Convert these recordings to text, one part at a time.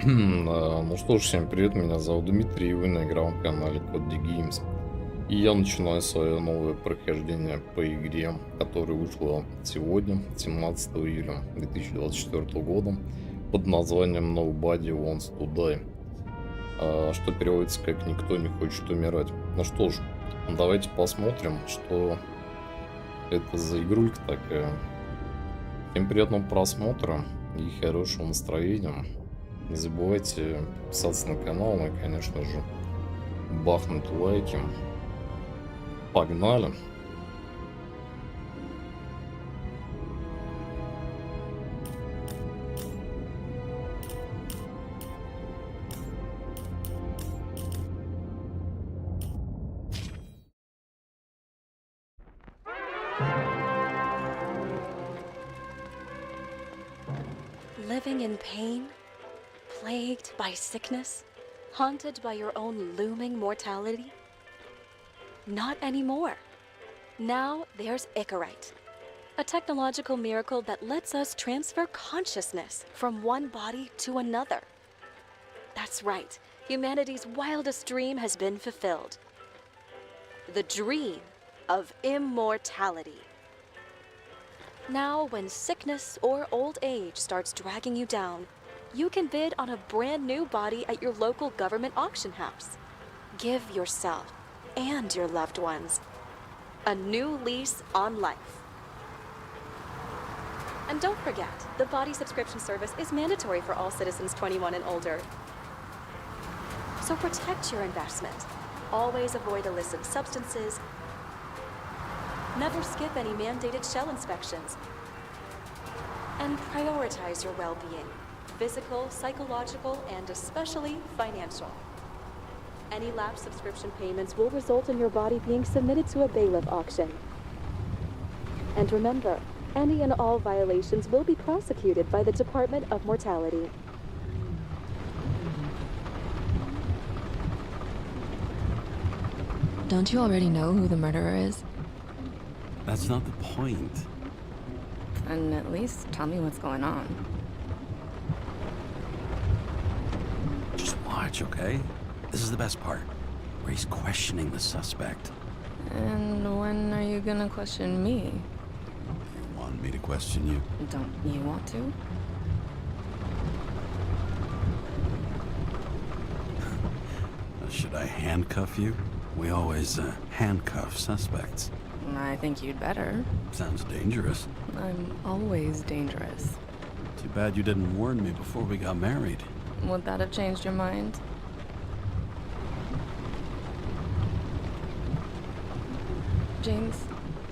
Ну что ж, всем привет, меня зовут Дмитрий, и вы на игровом канале Games. И я начинаю свое новое прохождение по игре, которая вышла сегодня, 17 июля 2024 года, под названием Nobody Wants to Die, что переводится как «Никто не хочет умирать». Ну что ж, давайте посмотрим, что это за игрулька такая. Всем приятного просмотра и хорошего настроения. Не забывайте подписаться на канал, ну и, конечно же, бахнуть лайки. Погнали! Living in pain, plagued by sickness, haunted by your own looming mortality? Not anymore. Now there's Icarite, a technological miracle that lets us transfer consciousness from one body to another. That's right, humanity's wildest dream has been fulfilled. The dream of immortality. Now, when sickness or old age starts dragging you down, you can bid on a brand new body at your local government auction house. Give yourself and your loved ones a new lease on life. And don't forget, the body subscription service is mandatory for all citizens 21 and older. So protect your investment. Always avoid illicit substances. Never skip any mandated shell inspections. And prioritize your well-being, physical, psychological, and especially financial. Any lapsed subscription payments will result in your body being submitted to a bailiff auction. And remember, any and all violations will be prosecuted by the Department of Mortality. Don't you already know who the murderer is? That's not the point. And at least tell me what's going on. Just watch, okay? This is the best part, where he's questioning the suspect. And when are you gonna question me? You want me to question you? Don't you want to? Should I handcuff you? We always handcuff suspects. I think you'd better. Sounds dangerous. I'm always dangerous. Too bad you didn't warn me before we got married. Would that have changed your mind? James,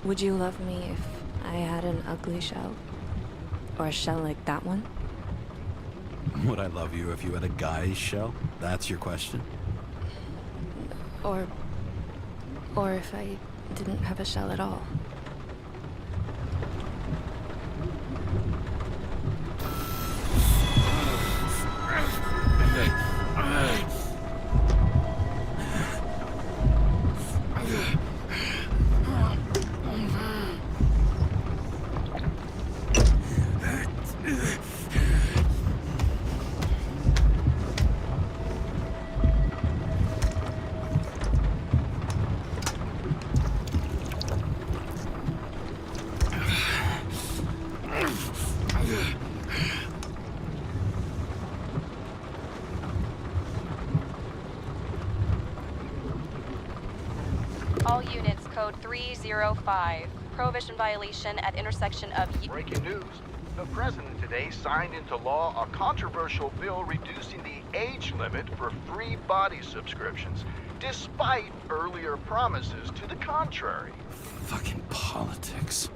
would you love me if I had an ugly shell? Or a shell like that one? Would I love you if you had a guy's shell? That's your question? Or if I didn't have a shell at all? All units, code 305. Prohibition violation at intersection of... Breaking news. The president today signed into law a controversial bill reducing the age limit for free body subscriptions, despite earlier promises to the contrary. Fucking politics.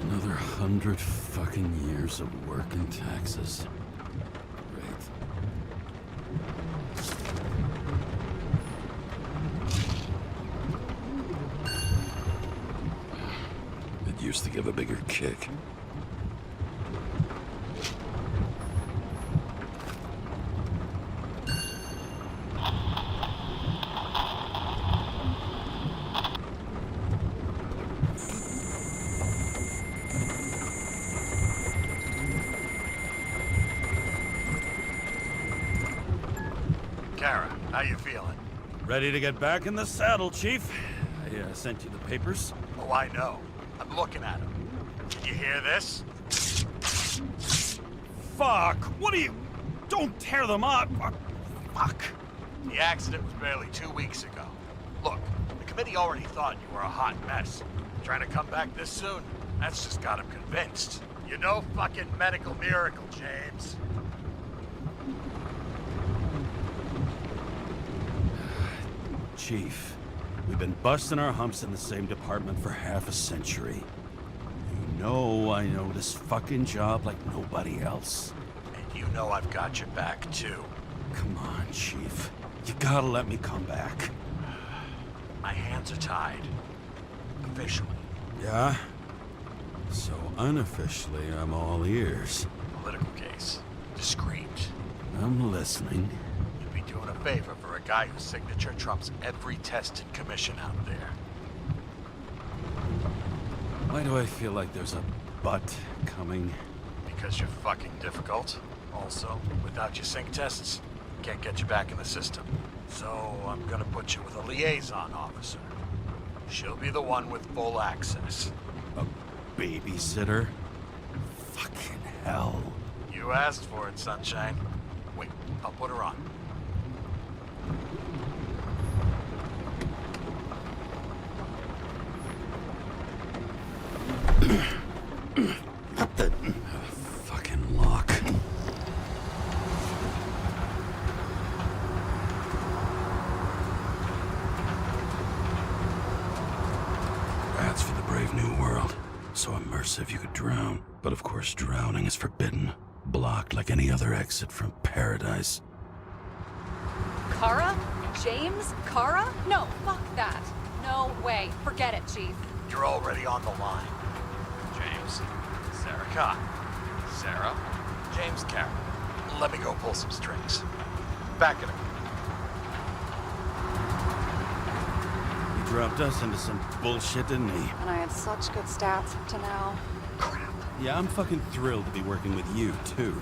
Another 100 fucking years of work and taxes. Great. It used to give a bigger kick. Kara, how you feeling? Ready to get back in the saddle, Chief. I sent you the papers. Oh, I know. I'm looking at them. You hear this? Fuck! What are you... Don't tear them up! Fuck! The accident was barely 2 weeks ago. Look, the committee already thought you were a hot mess. Trying to come back this soon? That's just got them convinced. You're no fucking medical miracle, James. Chief, we've been busting our humps in the same department for half a century. You know I know this fucking job like nobody else. And you know I've got your back, too. Come on, Chief. You gotta let me come back. My hands are tied. Officially. Yeah? So unofficially, I'm all ears. Political case. Discreet. I'm listening. You'd be doing a favor for a guy whose signature trumps every test and commission out there. Why do I feel like there's a but coming? Because you're fucking difficult. Also, without your sync tests, can't get you back in the system. So I'm gonna put you with a liaison officer. She'll be the one with full access. A babysitter? Fucking hell. You asked for it, Sunshine. Wait, I'll put her on. What the... fucking lock. Rats for the brave new world. So immersive you could drown. But of course drowning is forbidden. Blocked like any other exit from paradise. Kara? James? Kara? No, fuck that. No way. Forget it, Chief. You're already on the line. James, Sarah Cott. Sarah, James Kara. Let me go pull some strings. Back in a minute. He dropped us into some bullshit, didn't he? And I had such good stats up to now. Crap. Yeah, I'm fucking thrilled to be working with you, too.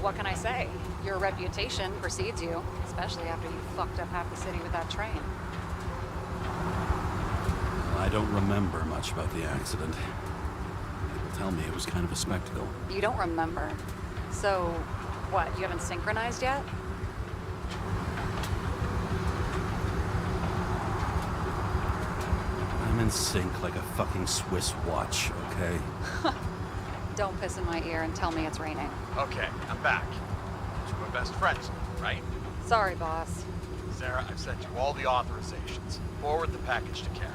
What can I say? Your reputation precedes you, especially after you fucked up half the city with that train. I don't remember much about the accident. People tell me it was kind of a spectacle. You don't remember. So, what, you haven't synchronized yet? I'm in sync like a fucking Swiss watch, okay? Don't piss in my ear and tell me it's raining. Okay, I'm back. You were best friends, right? Sorry, boss. Sarah, I've sent you all the authorizations. Forward the package to Carol.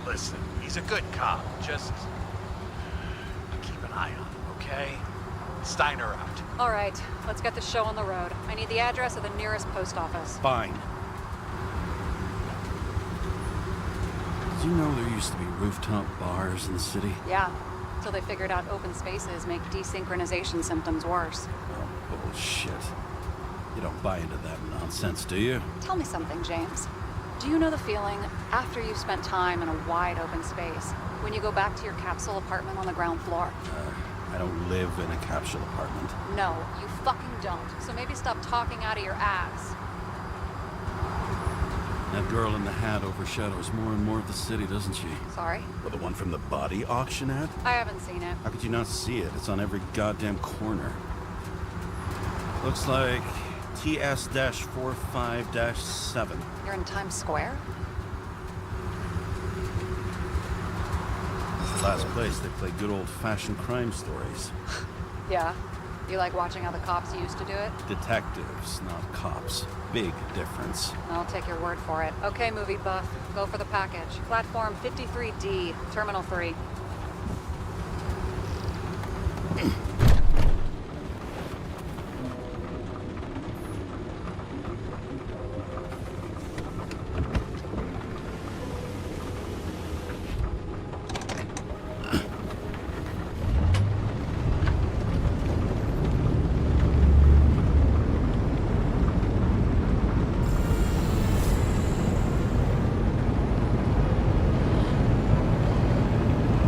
Listen, he's a good cop. Just keep an eye on him, okay? Steiner out. All right, let's get the show on the road. I need the address of the nearest post office. Fine. Did you know there used to be rooftop bars in the city? Yeah, till they figured out open spaces make desynchronization symptoms worse. Oh, bullshit. You don't buy into that nonsense, do you? Tell me something, James. Do you know the feeling after you've spent time in a wide open space, when you go back to your capsule apartment on the ground floor? I don't live in a capsule apartment. No, you fucking don't. So maybe stop talking out of your ass. That girl in the hat overshadows more and more of the city, doesn't she? Sorry? Well, the one from the body auction ad? I haven't seen it. How could you not see it? It's on every goddamn corner. Looks like TS-45-7. You're in Times Square? It's the last place they play good old-fashioned crime stories. Yeah. You like watching how the cops used to do it? Detectives, not cops. Big difference. I'll take your word for it. Okay, movie buff. Go for the package. Platform 53D, Terminal 3.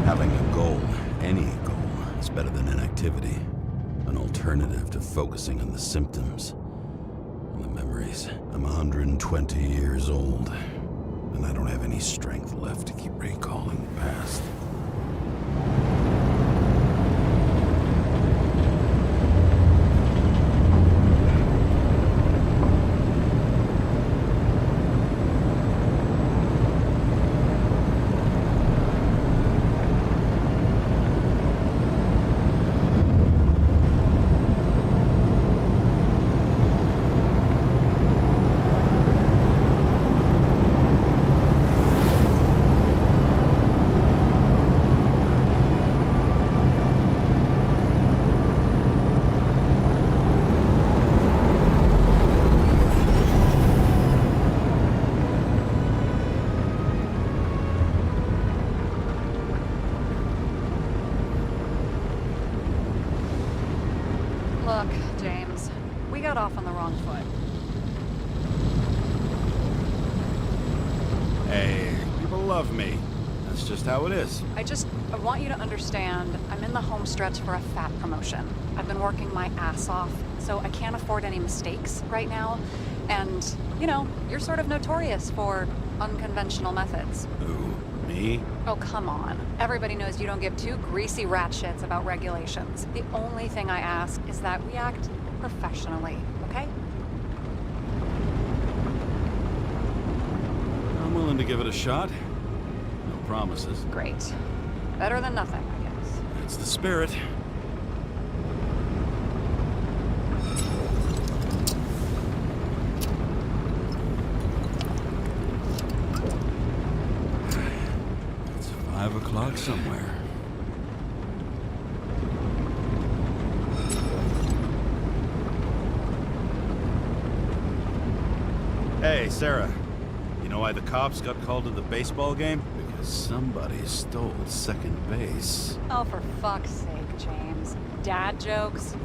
Having a goal, any goal, is better than inactivity. An alternative to focusing on the symptoms. The memories. I'm 120 years old, and I don't have any strength left to keep recalling the past. Look, James, we got off on the wrong foot. Hey, people love me. That's just how it is. I want you to understand, I'm in the home stretch for a fat promotion. I've been working my ass off, so I can't afford any mistakes right now. And, you know, you're sort of notorious for unconventional methods. Who? Me? Oh, come on. Everybody knows you don't give two greasy rat shits about regulations. The only thing I ask is that we act professionally, okay? I'm willing to give it a shot. No promises. Great. Better than nothing, I guess. It's the spirit. It's 5 o'clock somewhere. Hey, Sarah. You know why the cops got called to the baseball game? Because somebody stole second base. Oh, for fuck's sake, James. Dad jokes?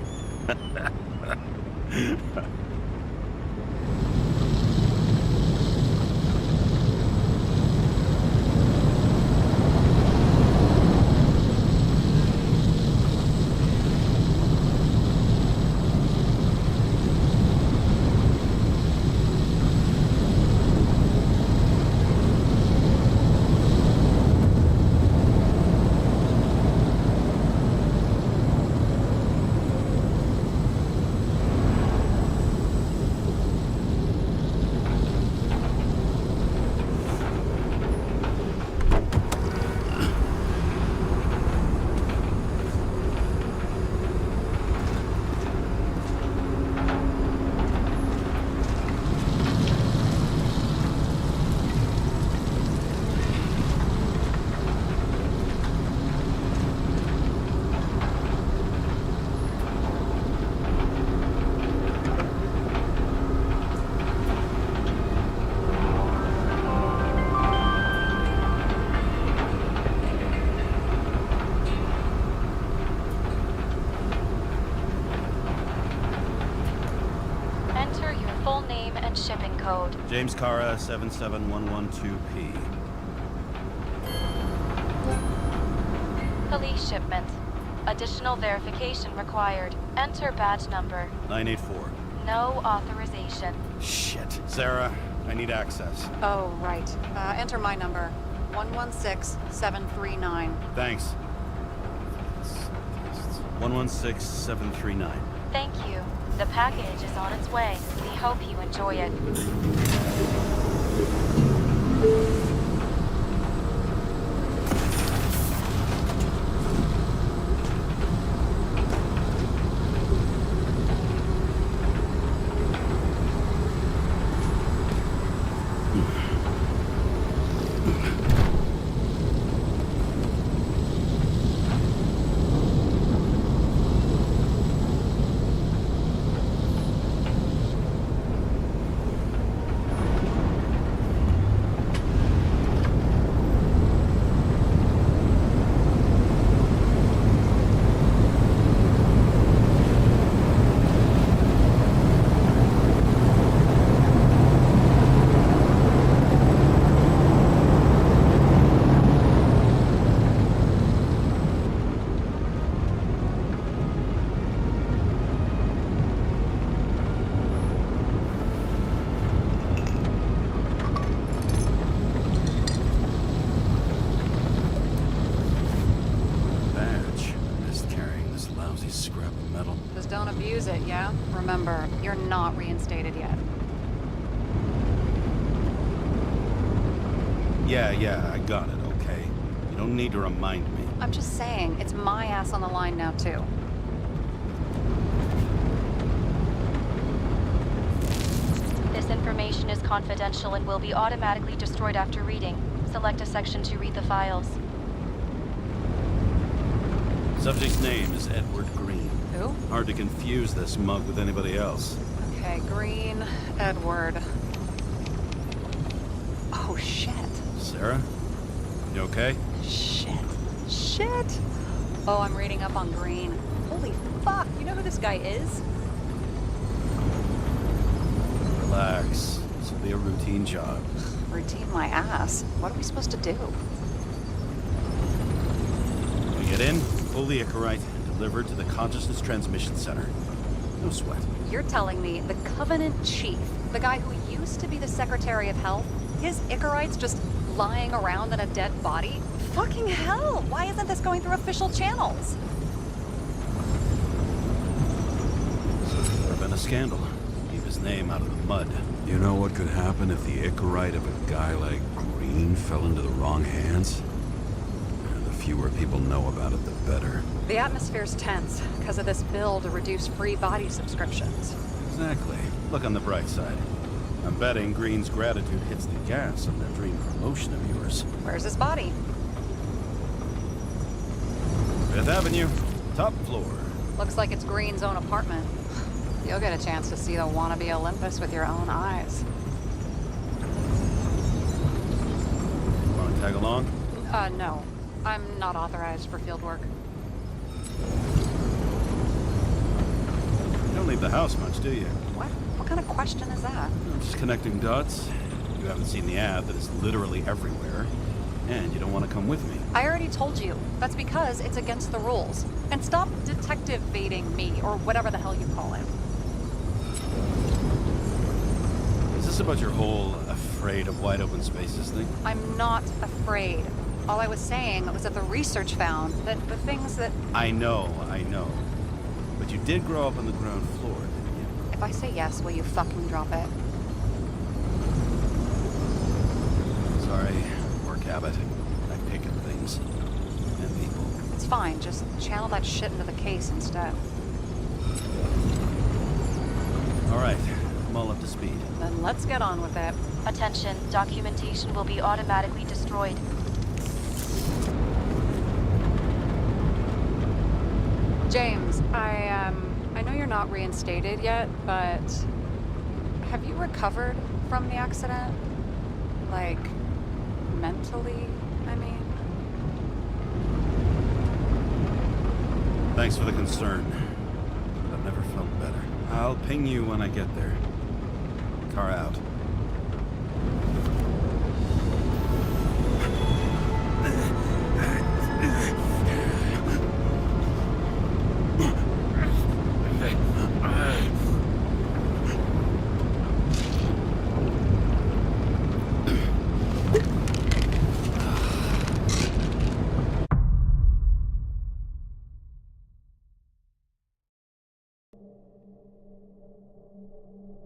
Enter your full name and shipping code. James Cara, 77112P. Police shipment. Additional verification required. Enter badge number. 984. No authorization. Shit. Sarah, I need access. Oh, right. Enter my number. 116739. Thanks. 116739. Thank you. The package is on its way. We hope you enjoy it. don't abuse it, yeah? Remember, you're not reinstated yet. Yeah, I got it, okay? You don't need to remind me. I'm just saying, it's my ass on the line now, too. This information is confidential and will be automatically destroyed after reading. Select a section to read the files. Subject's name is Edward Green. Who? Hard to confuse this mug with anybody else. Okay, Green, Edward. Oh, shit. Sarah? You okay? Shit. Oh, I'm reading up on Green. Holy fuck, you know who this guy is? Relax. This will be a routine job. Routine my ass. What are we supposed to do? We get in, pull the Icarite, and deliver it to the Consciousness Transmission Center. No sweat. You're telling me the Covenant Chief, the guy who used to be the Secretary of Health, his Icarite's just lying around in a dead body? Fucking hell! Why isn't this going through official channels? Would have been a scandal. Keep his name out of the mud. You know what could happen if the Icarite of a guy like Green fell into the wrong hands? The fewer people know about it, the better. The atmosphere's tense because of this bill to reduce free body subscriptions. Exactly. Look on the bright side. I'm betting Green's gratitude hits the gas on that dream promotion of yours. Where's his body? 5th Avenue, top floor. Looks like it's Green's own apartment. You'll get a chance to see the wannabe Olympus with your own eyes. Want to tag along? No. I'm not authorized for field work. You don't leave the house much, do you? What? What kind of question is that? I'm just connecting dots. You haven't seen the ad that is literally everywhere. And you don't want to come with me. I already told you. That's because it's against the rules. And stop detective baiting me, or whatever the hell you call it. Is this about your whole afraid of wide open spaces thing? I'm not afraid. All I was saying was that the research found that the things that... I know. But you did grow up on the ground floor, didn't you? If I say yes, will you fucking drop it? Sorry. Work habit. I pick at things. And people. It's fine, just channel that shit into the case instead. Alright, I'm all up to speed. Then let's get on with it. Attention, documentation will be automatically destroyed. James, I know you're not reinstated yet, but have you recovered from the accident? Like, mentally, I mean? Thanks for the concern. I've never felt better. I'll ping you when I get there. Car out.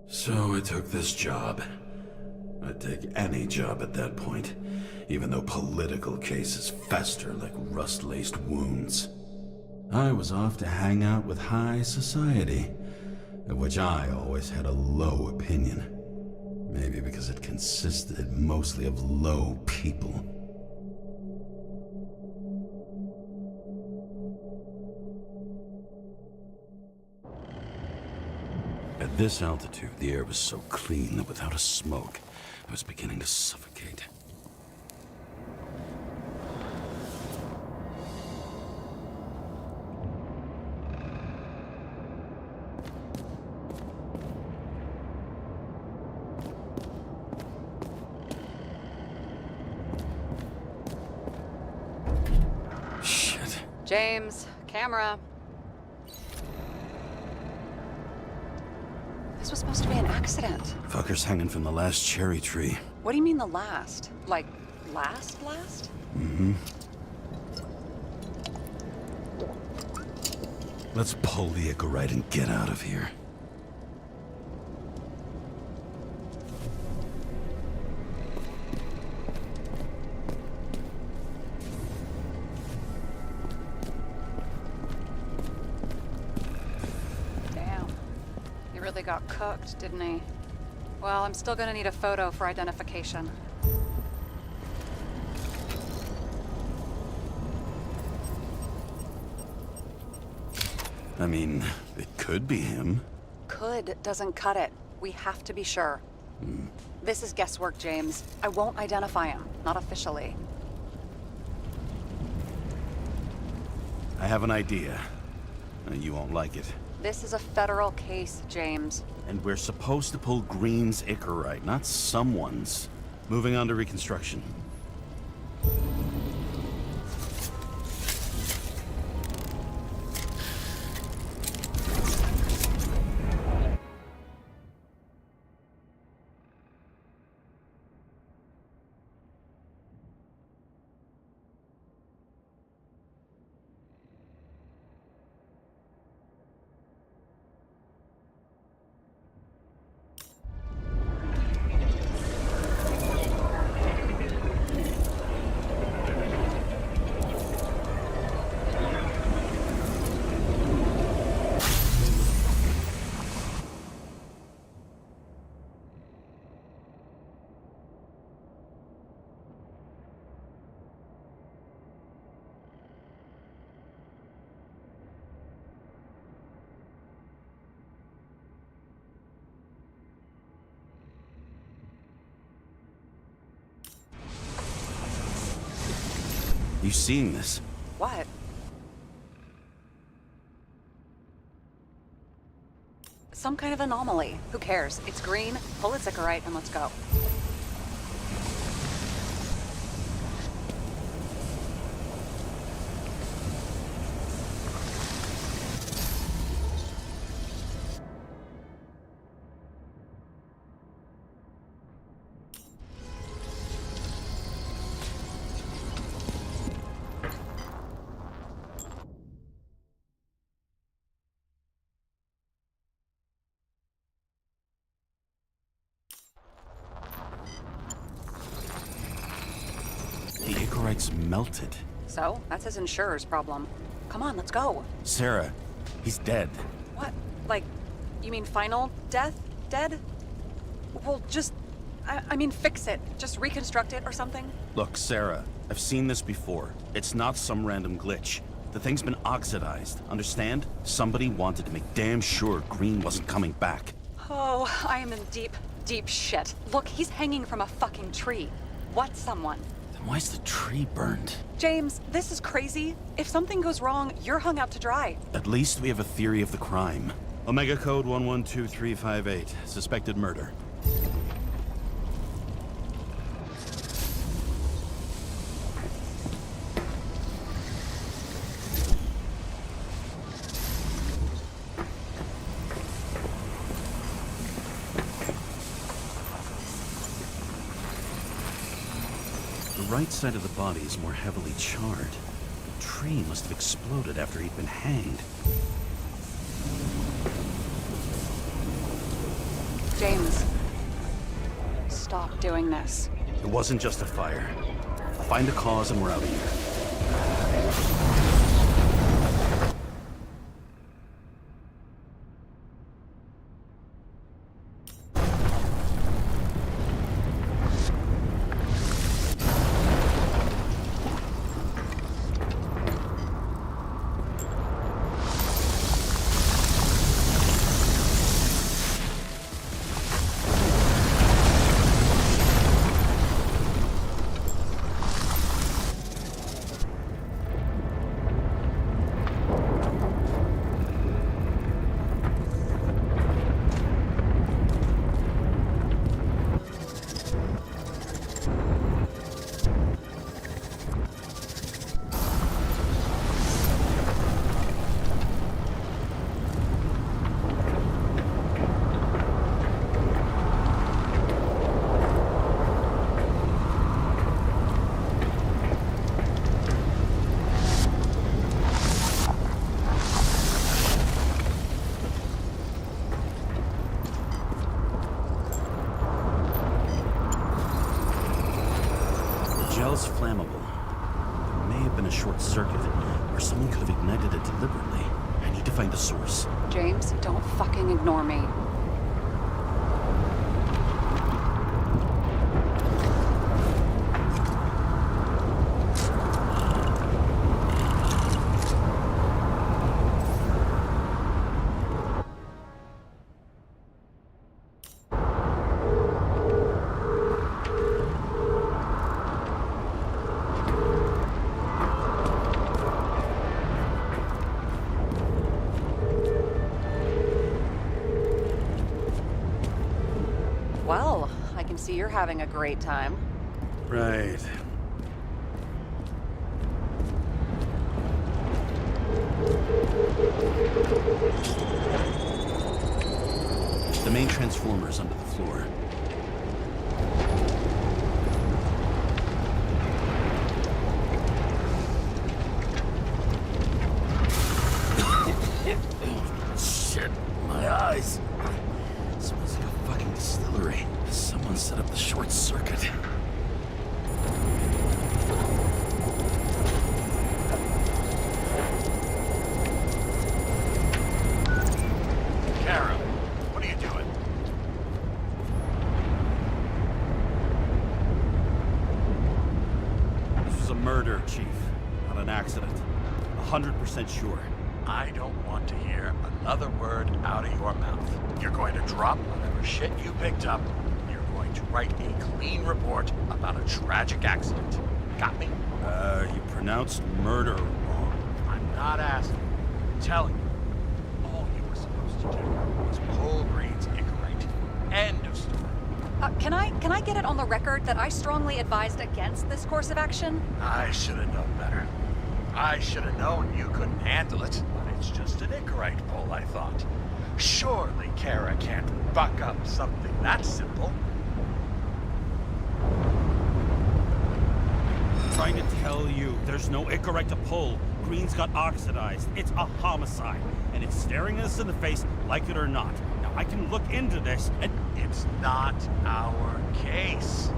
So I took this job. I'd take any job at that point, even though political cases fester like rust-laced wounds. I was off to hang out with high society, of which I always had a low opinion. Maybe because it consisted mostly of low people. At this altitude, the air was so clean that without a smoke, I was beginning to suffocate. Shit. James, camera. This was supposed to be an accident. Fucker's hanging from the last cherry tree. What do you mean the last? Like, last? Mm-hmm. Let's pull the Icarite and get out of here. Damn. He really got cooked, didn't he? Well, I'm still gonna need a photo for identification. I mean, it could be him. Could doesn't cut it. We have to be sure. This is guesswork, James. I won't identify him. Not officially. I have an idea. You won't like it. This is a federal case, James. And we're supposed to pull Green's Icarite, not someone's. Moving on to reconstruction. You seeing this? What? Some kind of anomaly. Who cares? It's green, pull its Icarite, and let's go. The Icarite's melted. So, that's his insurer's problem. Come on, let's go. Sarah, he's dead. What? Like, you mean final death? Dead? Well, just... I mean, fix it. Just reconstruct it or something. Look, Sarah, I've seen this before. It's not some random glitch. The thing's been oxidized, understand? Somebody wanted to make damn sure Green wasn't coming back. Oh, I am in deep, deep shit. Look, he's hanging from a fucking tree. What someone? Then why's the tree burned? James, this is crazy. If something goes wrong, you're hung out to dry. At least we have a theory of the crime. Omega code 112358. Suspected murder. The right side of the body is more heavily charred. The tree must have exploded after he'd been hanged. James, stop doing this. It wasn't just a fire. Find the cause and we're out of here. short circuit, or someone could have ignited it deliberately. I need to find the source. James, don't fucking ignore me. Well, I can see you're having a great time. Right. The main transformer's under the floor. Shit, my eyes. Smells like a fucking distillery. Someone set up the short circuit. Kara, what are you doing? This was a murder, Chief. Not an accident. 100% sure. I don't want to hear another word out of your mouth. You're going to drop whatever shit you picked up. You're going to write a clean report about a tragic accident. Got me? You pronounced murder wrong. I'm not asking. I'm telling you. All you were supposed to do was pull Green's Icarite. End of story. Can I get it on the record that I strongly advised against this course of action? I should have known better. I should have known you couldn't handle it, but it's just an Icarite pull, I thought. Surely Kara can't buck up something that simple. Trying to tell you, there's no Icarite to pull. Green's got oxidized. It's a homicide, and it's staring us in the face, like it or not. Now, I can look into this, and It's not our case.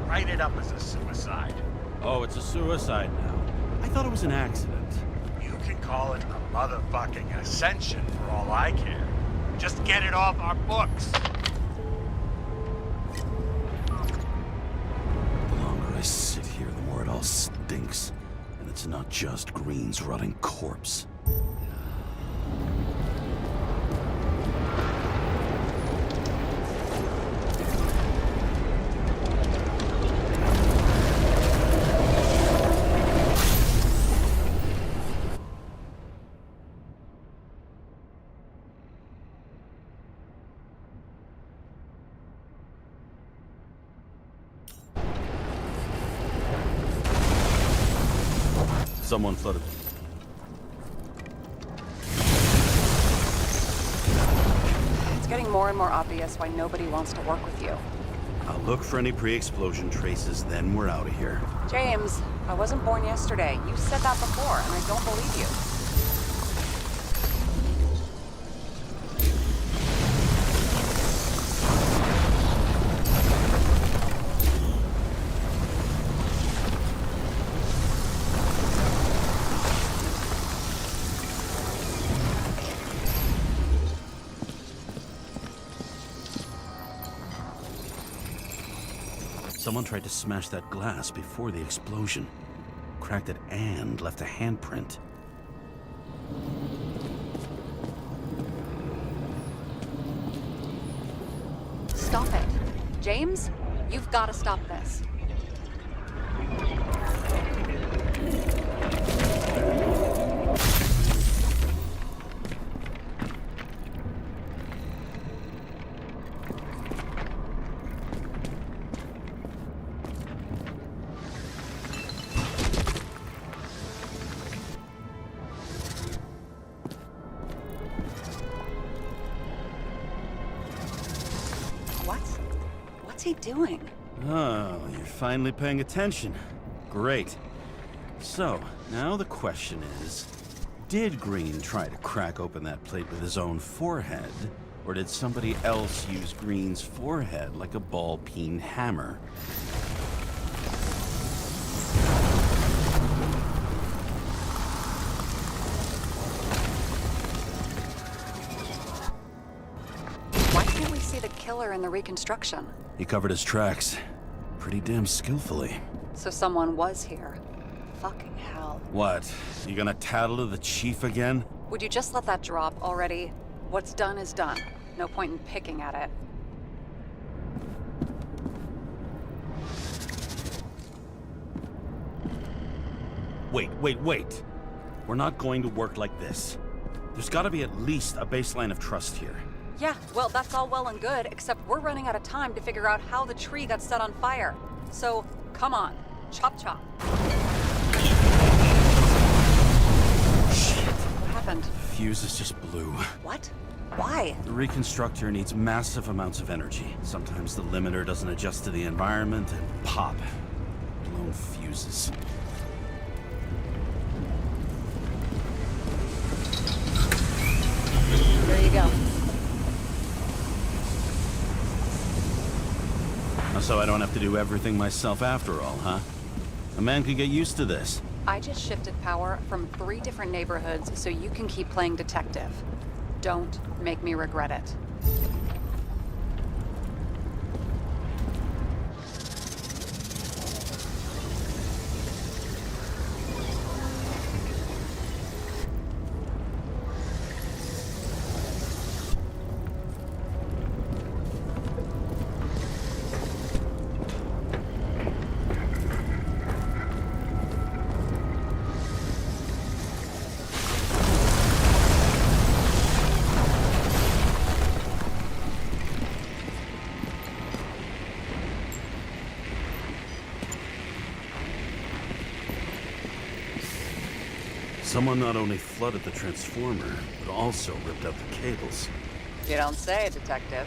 Write it up as a suicide. oh, it's a suicide now. I thought it was an accident. You can call it a motherfucking ascension for all I care. Just get it off our books. The longer I sit here, the more it all stinks. And it's not just Green's rotting corpse. Someone flooded. It's getting more and more obvious why nobody wants to work with you. I'll look for any pre-explosion traces, then we're out of here. James, I wasn't born yesterday. You said that before, and I don't believe you. Someone tried to smash that glass before the explosion. Cracked it and left a handprint. Stop it. James, you've got to stop this. What's he doing? Oh, you're finally paying attention. Great. So, now the question is, did Green try to crack open that plate with his own forehead, or did somebody else use Green's forehead like a ball-peen hammer? be the killer in the reconstruction. He covered his tracks pretty damn skillfully. So someone was here. Fucking hell. What? You gonna tattle to the chief again? Would you just let that drop already? What's done is done. No point in picking at it. Wait. We're not going to work like this. There's gotta be at least a baseline of trust here. Yeah, well, that's all well and good, except we're running out of time to figure out how the tree got set on fire. So, come on. Chop chop. Shit. What happened? Fuses just blew. What? Why? The reconstructor needs massive amounts of energy. Sometimes the limiter doesn't adjust to the environment and pop. Blown fuses. There you go. So I don't have to do everything myself after all, huh? A man could get used to this. I just shifted power from 3 different neighborhoods so you can keep playing detective. Don't make me regret it. Someone not only flooded the transformer, but also ripped out the cables. You don't say, detective.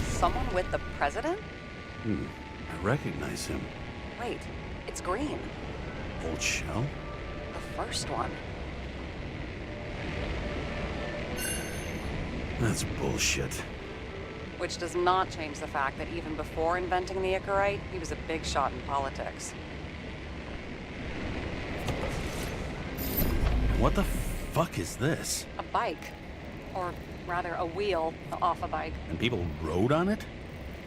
Someone with the president? I recognize him. Wait, it's Green. Old shell? The first one. That's bullshit. Which does not change the fact that even before inventing the Icarite, he was a big shot in politics. What the fuck is this? A bike. Or rather, a wheel off a bike. And people rode on it?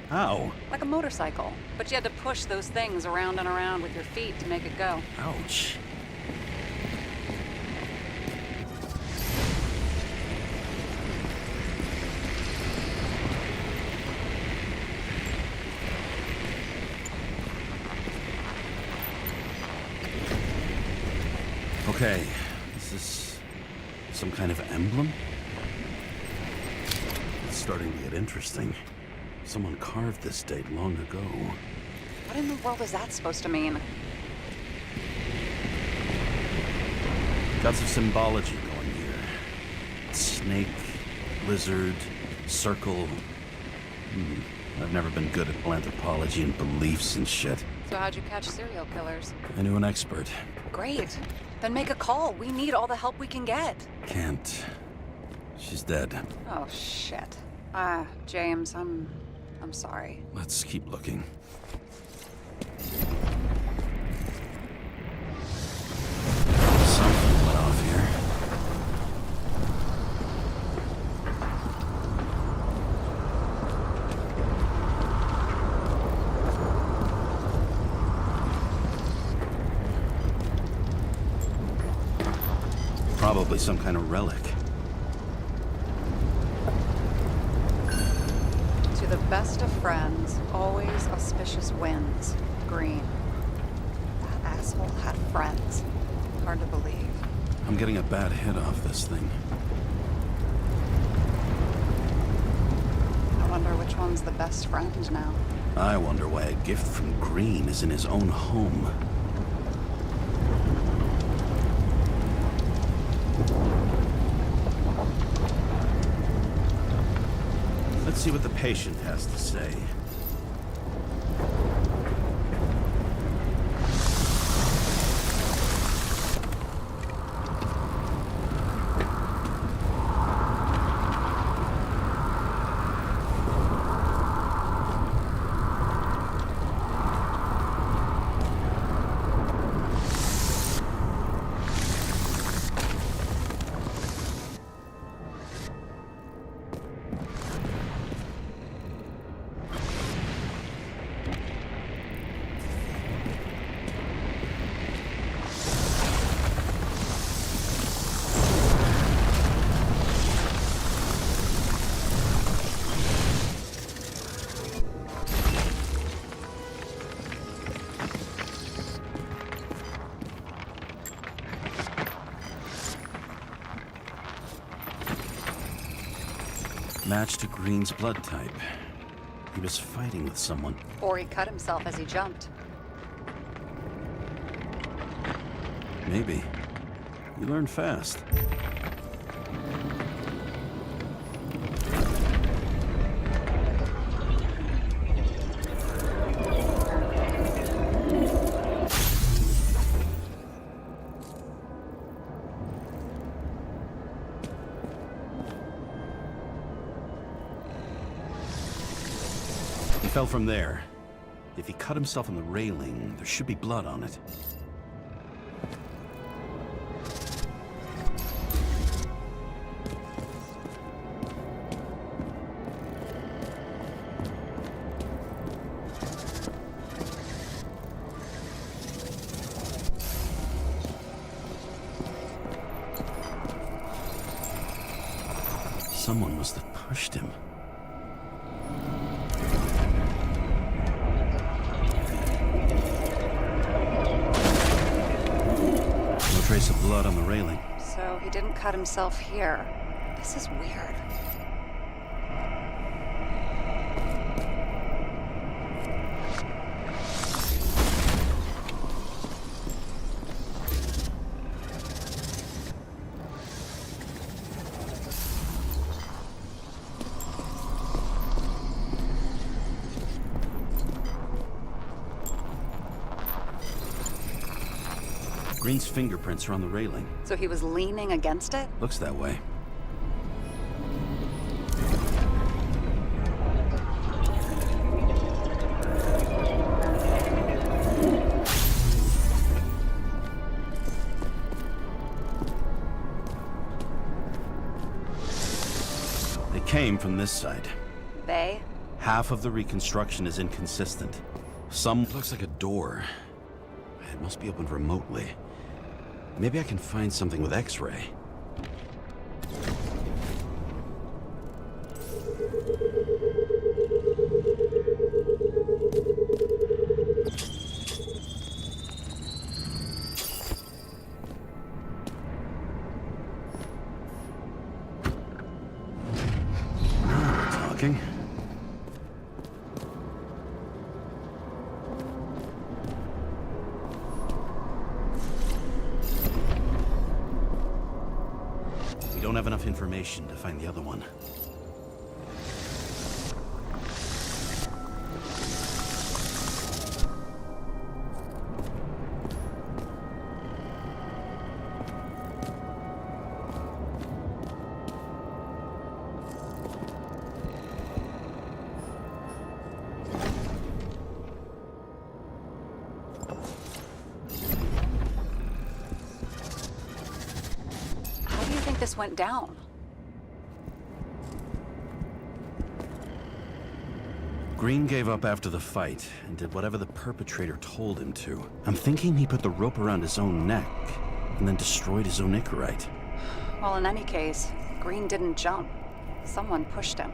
How? Like a motorcycle. But you had to push those things around and around with your feet to make it go. Ouch. Okay, is this some kind of emblem? It's starting to get interesting. Someone carved this date long ago. What in the world is that supposed to mean? Got some symbology going here. Snake, lizard, circle. I've never been good at anthropology and beliefs and shit. So how'd you catch serial killers? I knew an expert. Great. Then make a call. We need all the help we can get. Can't. She's dead. Oh, shit. James, I'm sorry. Let's keep looking. Something went off here. Probably some kind of relic. To the best of friends, always auspicious winds. Green. That asshole had friends. Hard to believe. I'm getting a bad hit off this thing. I wonder which one's the best friend now. I wonder why a gift from Green is in his own home. Let's see what the patient has to say. Matched to Green's blood type. He was fighting with someone. Or he cut himself as he jumped. Maybe. You learn fast. He fell from there. If he cut himself on the railing, there should be blood on it. Someone must have pushed him. No trace of blood on the railing. So he didn't cut himself here. This is weird. Green's fingerprints are on the railing. So he was leaning against it? Looks that way. They came from this side. They? Half of the reconstruction is inconsistent. Some looks like a door. It must be opened remotely. Maybe I can find something with X-ray. Now we're talking. We don't have enough information to find the other one. How do you think this went down? Green gave up after the fight and did whatever the perpetrator told him to. I'm thinking he put the rope around his own neck and then destroyed his own Icarite. Well, in any case, Green didn't jump. Someone pushed him.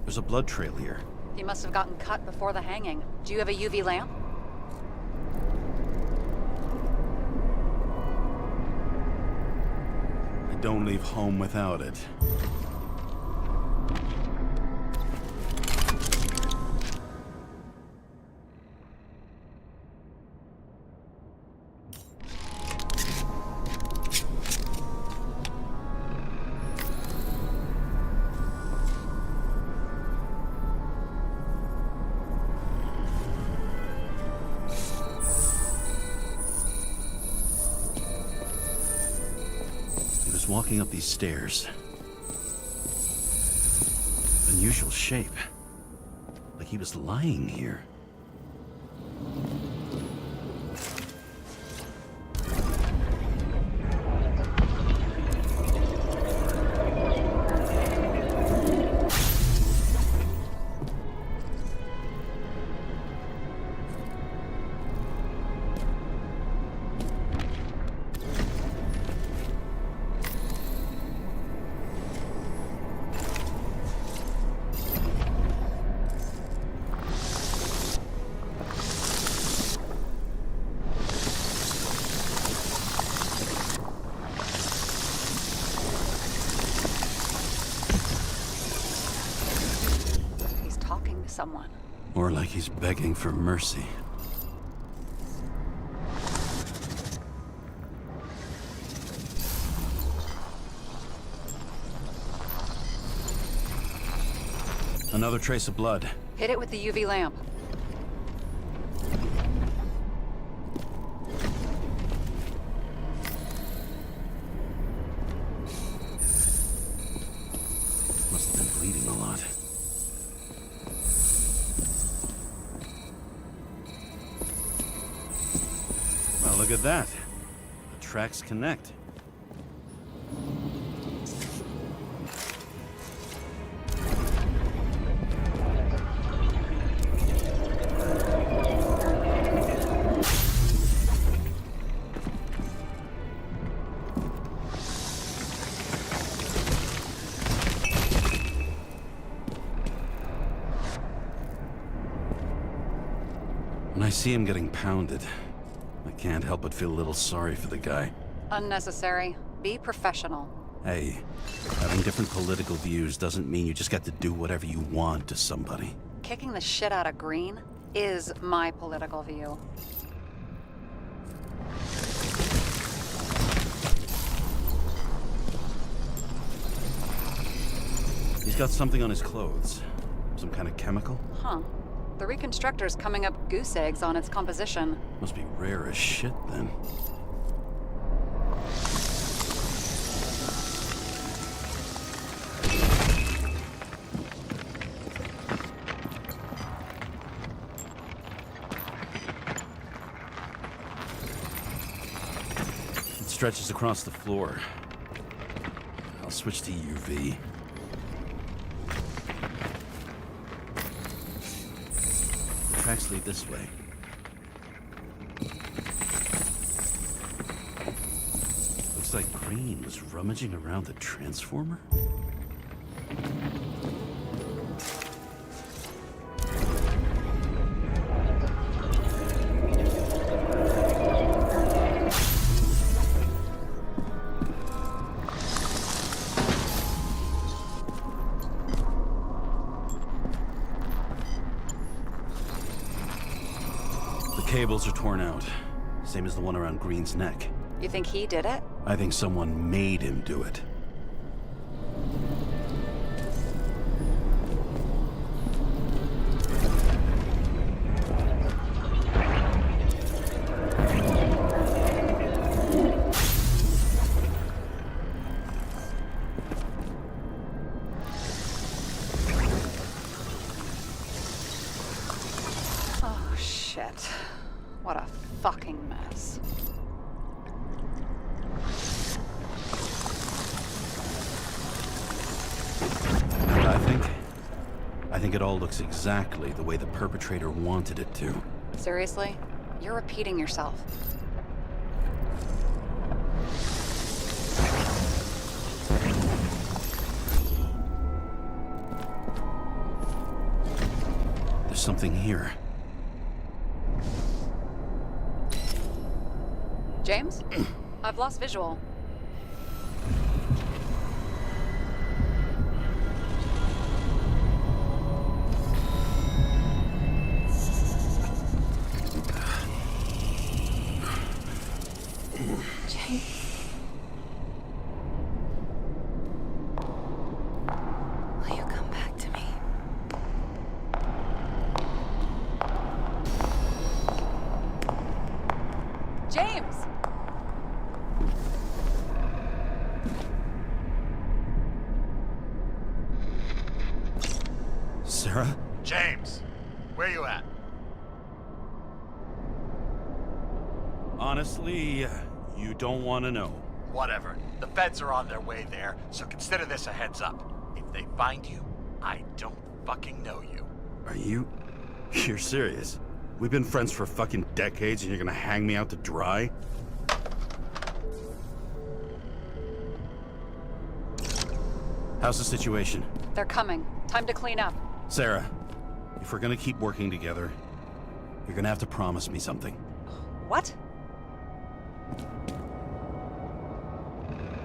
There's a blood trail here. He must have gotten cut before the hanging. Do you have a UV lamp? I don't leave home without it. Walking up these stairs. Unusual shape. Like he was lying here. Someone. More like he's begging for mercy. Another trace of blood. Hit it with the UV lamp. Must have been bleeding a lot. Look at that. The tracks connect. When I see him getting pounded, I can't help but feel a little sorry for the guy. Unnecessary. Be professional. Hey, having different political views doesn't mean you just get to do whatever you want to somebody. Kicking the shit out of Green is my political view. He's got something on his clothes. Some kind of chemical? Huh. The reconstructor's coming up goose eggs on its composition. Must be rare as shit, then. It stretches across the floor. I'll switch to UV. Tracks lead this way. Looks like Green was rummaging around the transformer. Cables are torn out. Same as the one around Green's neck. You think he did it? I think someone made him do it. Oh, shit. What a fucking mess. You know what I think? I think it all looks exactly the way the perpetrator wanted it to. Seriously? You're repeating yourself. something here. James? I've lost visual. Will you come back to me? James! Sarah? James, where you at? Honestly, you don't want to know. Whatever. The feds are on their way there, so consider this a heads up. If they find you, I don't fucking know you. Are you... You're serious? We've been friends for fucking decades and you're gonna hang me out to dry? How's the situation? They're coming. Time to clean up. Sarah, if we're gonna keep working together, you're gonna have to promise me something. What?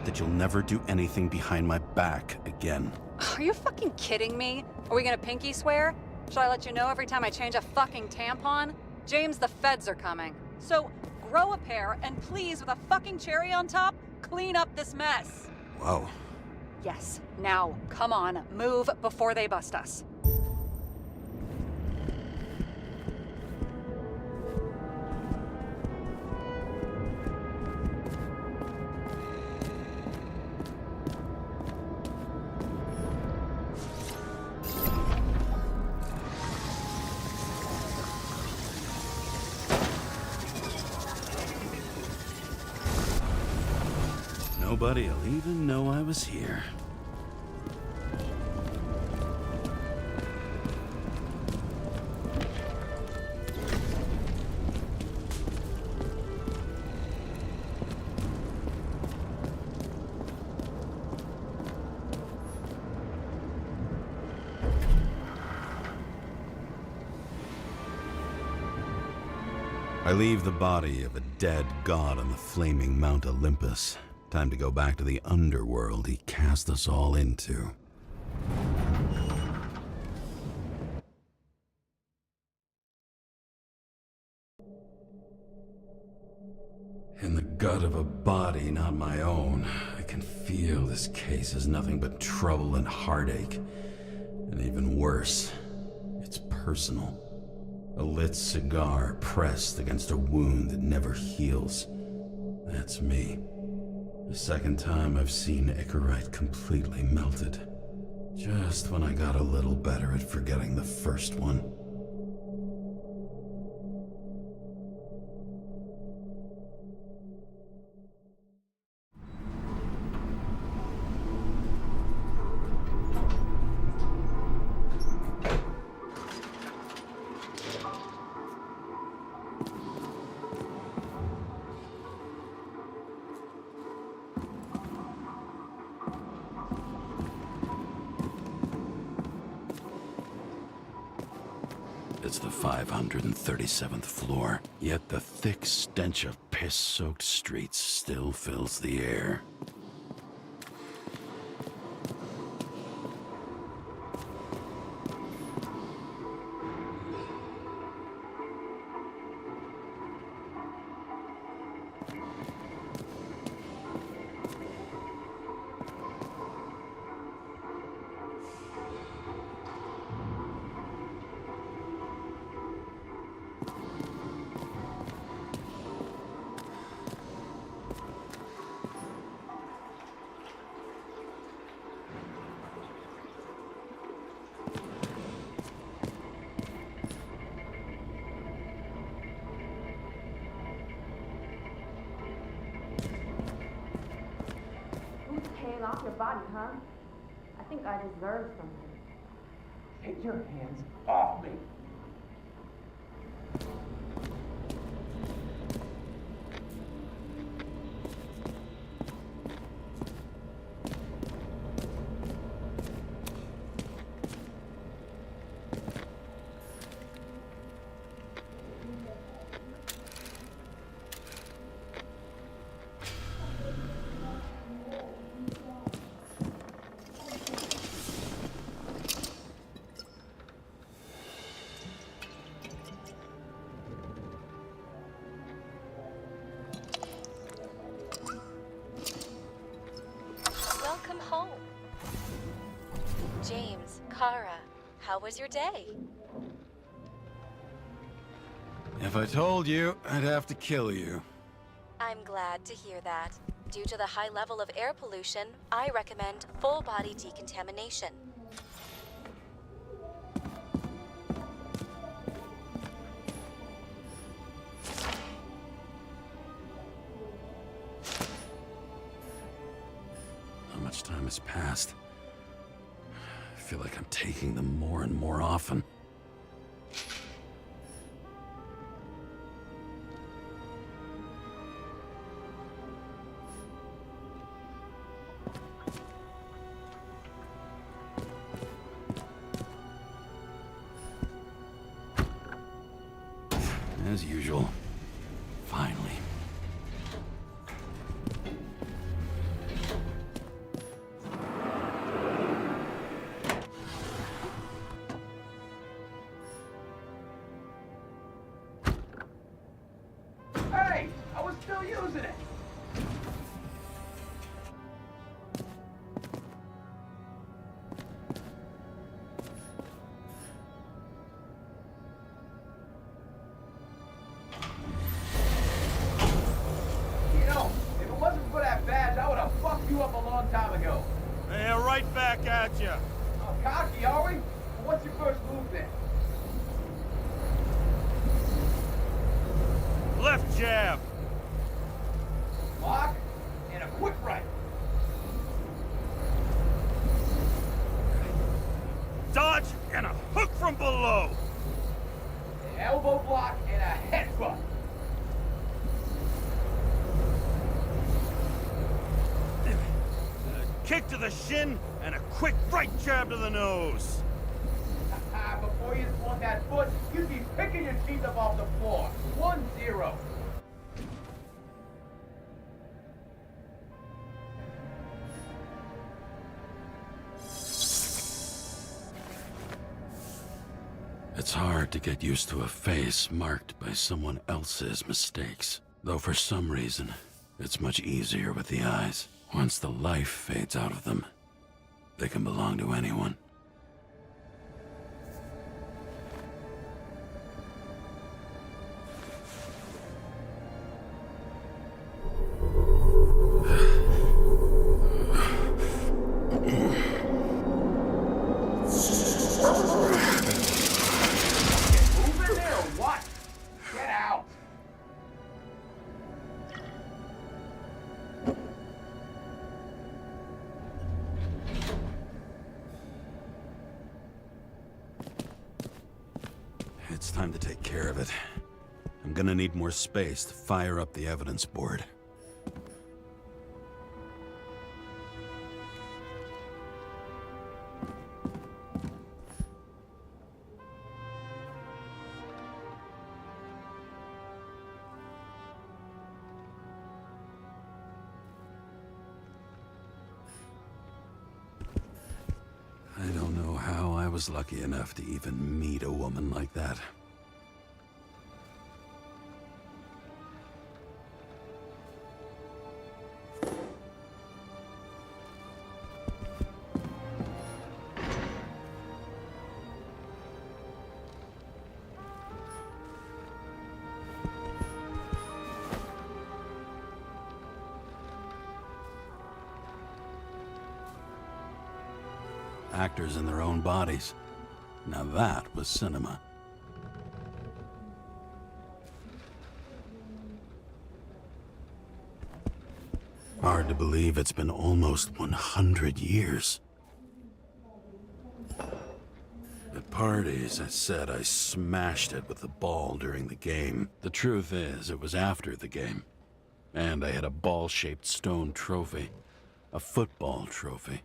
That you'll never do anything behind my back again. Are you fucking kidding me? Are we gonna pinky swear? Should I let you know every time I change a fucking tampon? James, the feds are coming. So, grow a pair, and please, with a fucking cherry on top, clean up this mess. Whoa. Yes, now, come on, move before they bust us. Nobody'll even know I was here. I leave the body of a dead god on the flaming Mount Olympus. Time to go back to the underworld he cast us all into. In the gut of a body not my own, I can feel this case is nothing but trouble and heartache. And even worse, it's personal. A lit cigar pressed against a wound that never heals. That's me. The second time I've seen Icarite completely melted. Just when I got a little better at forgetting the first one. It's the 537th floor, yet the thick stench of piss-soaked streets still fills the air. Off your body, huh? I think I deserve something. Take your hands off me. home. James, Kara, how was your day? If I told you, I'd have to kill you. I'm glad to hear that. Due to the high level of air pollution, I recommend full body decontamination. How much time has passed? I feel like I'm taking them more and more often. As usual. Finally. Hey, I was still using it. You know, if it wasn't for that badge, I would have fucked you up a long time ago. Hey, right back at you. Oh, cocky, are we? Well, what's your first move then? Left jab. Block and a quick right. Dodge and a hook from below. An elbow block and a headbutt. Kick to the shin and a quick right jab to the nose. Before you swung that foot, you'd be picking your teeth up off the floor. 1-0. It's hard to get used to a face marked by someone else's mistakes. Though for some reason, it's much easier with the eyes. Once the life fades out of them, they can belong to anyone. Move in there or what? Get out. It's time to take care of it. I'm gonna need more space to fire up the evidence board. I don't know how I was lucky enough to even meet a woman like that. Actors in their own bodies. Now that was cinema. Hard to believe it's been almost 100 years. At parties, I said I smashed it with the ball during the game. The truth is, it was after the game. And I had a ball-shaped stone trophy. A football trophy.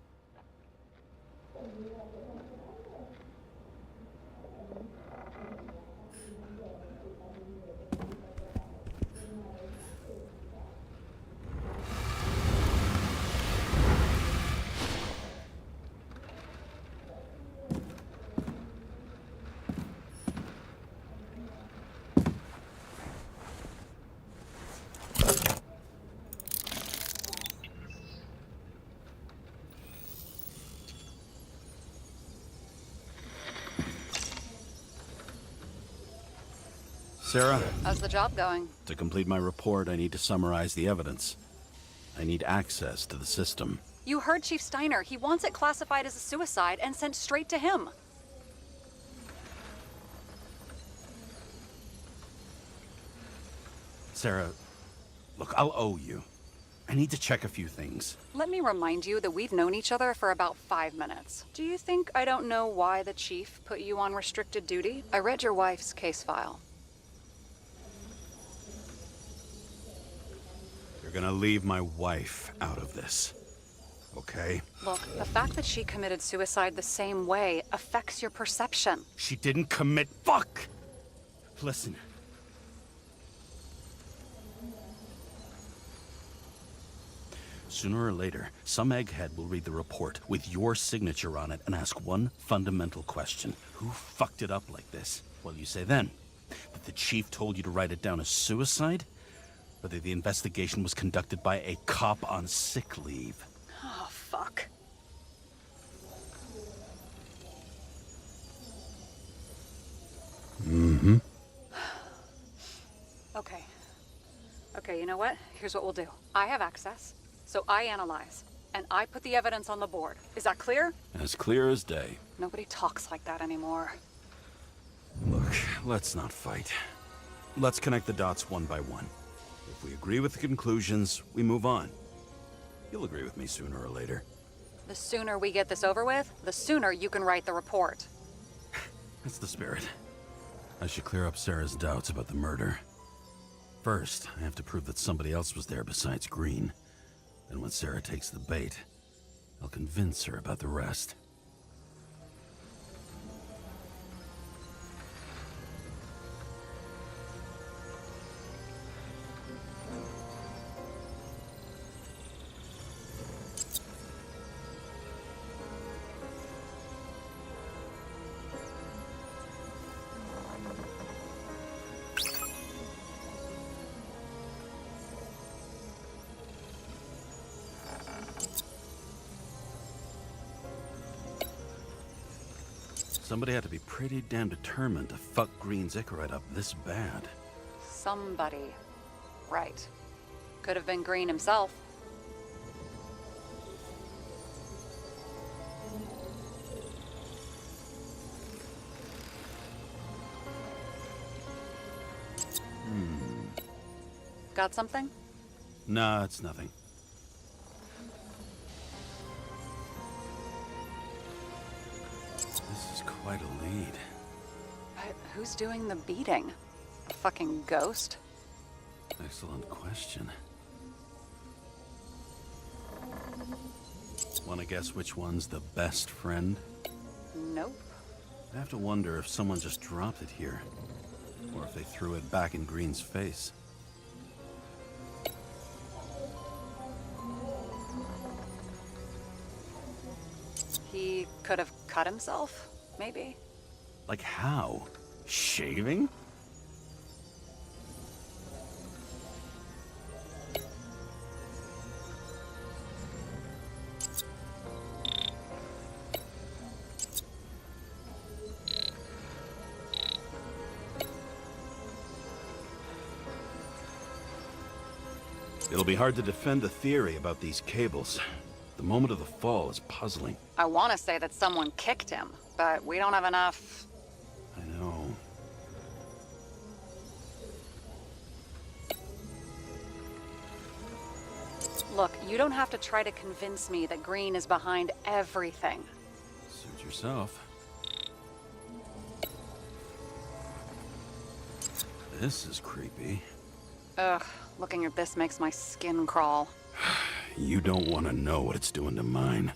Sarah, How's the job going? to complete my report, I need to summarize the evidence. I need access to the system. You heard Chief Steiner. He wants it classified as a suicide and sent straight to him. Sarah, look, I'll owe you. I need to check a few things. Let me remind you that we've known each other for about 5 minutes. Do you think I don't know why the chief put you on restricted duty? I read your wife's case file. You're gonna leave my wife out of this, okay? Look, the fact that she committed suicide the same way affects your perception. She didn't commit. Fuck! Listen. Sooner or later, some egghead will read the report with your signature on it and ask one fundamental question. Who fucked it up like this? Well, you say then that the chief told you to write it down as suicide, or that the investigation was conducted by a cop on sick leave. Oh, fuck. Mm-hmm. Okay. Okay, you know what? Here's what we'll do. I have access, so I analyze, and I put the evidence on the board. Is that clear? As clear as day. Nobody talks like that anymore. Look, let's not fight. Let's connect the dots one by one. If we agree with the conclusions, we move on. You'll agree with me sooner or later. The sooner we get this over with, the sooner you can write the report. That's the spirit. I should clear up Sarah's doubts about the murder. First, I have to prove that somebody else was there besides Green. Then when Sarah takes the bait, I'll convince her about the rest. Somebody had to be pretty damn determined to fuck Green's Icarite up this bad. Somebody. Right. Could have been Green himself. Got something? Nah, it's nothing. This is quite a lead. But who's doing the beating? A fucking ghost? Excellent question. Wanna guess which one's the best friend? Nope. I have to wonder if someone just dropped it here. Or if they threw it back in Green's face. He could have cut himself, maybe? Like how? Shaving? It'll be hard to defend the theory about these cables. The moment of the fall is puzzling. I want to say that someone kicked him, but we don't have enough. I know. Look, you don't have to try to convince me that Green is behind everything. Suit yourself. This is creepy. Ugh, looking at this makes my skin crawl. You don't want to know what it's doing to mine.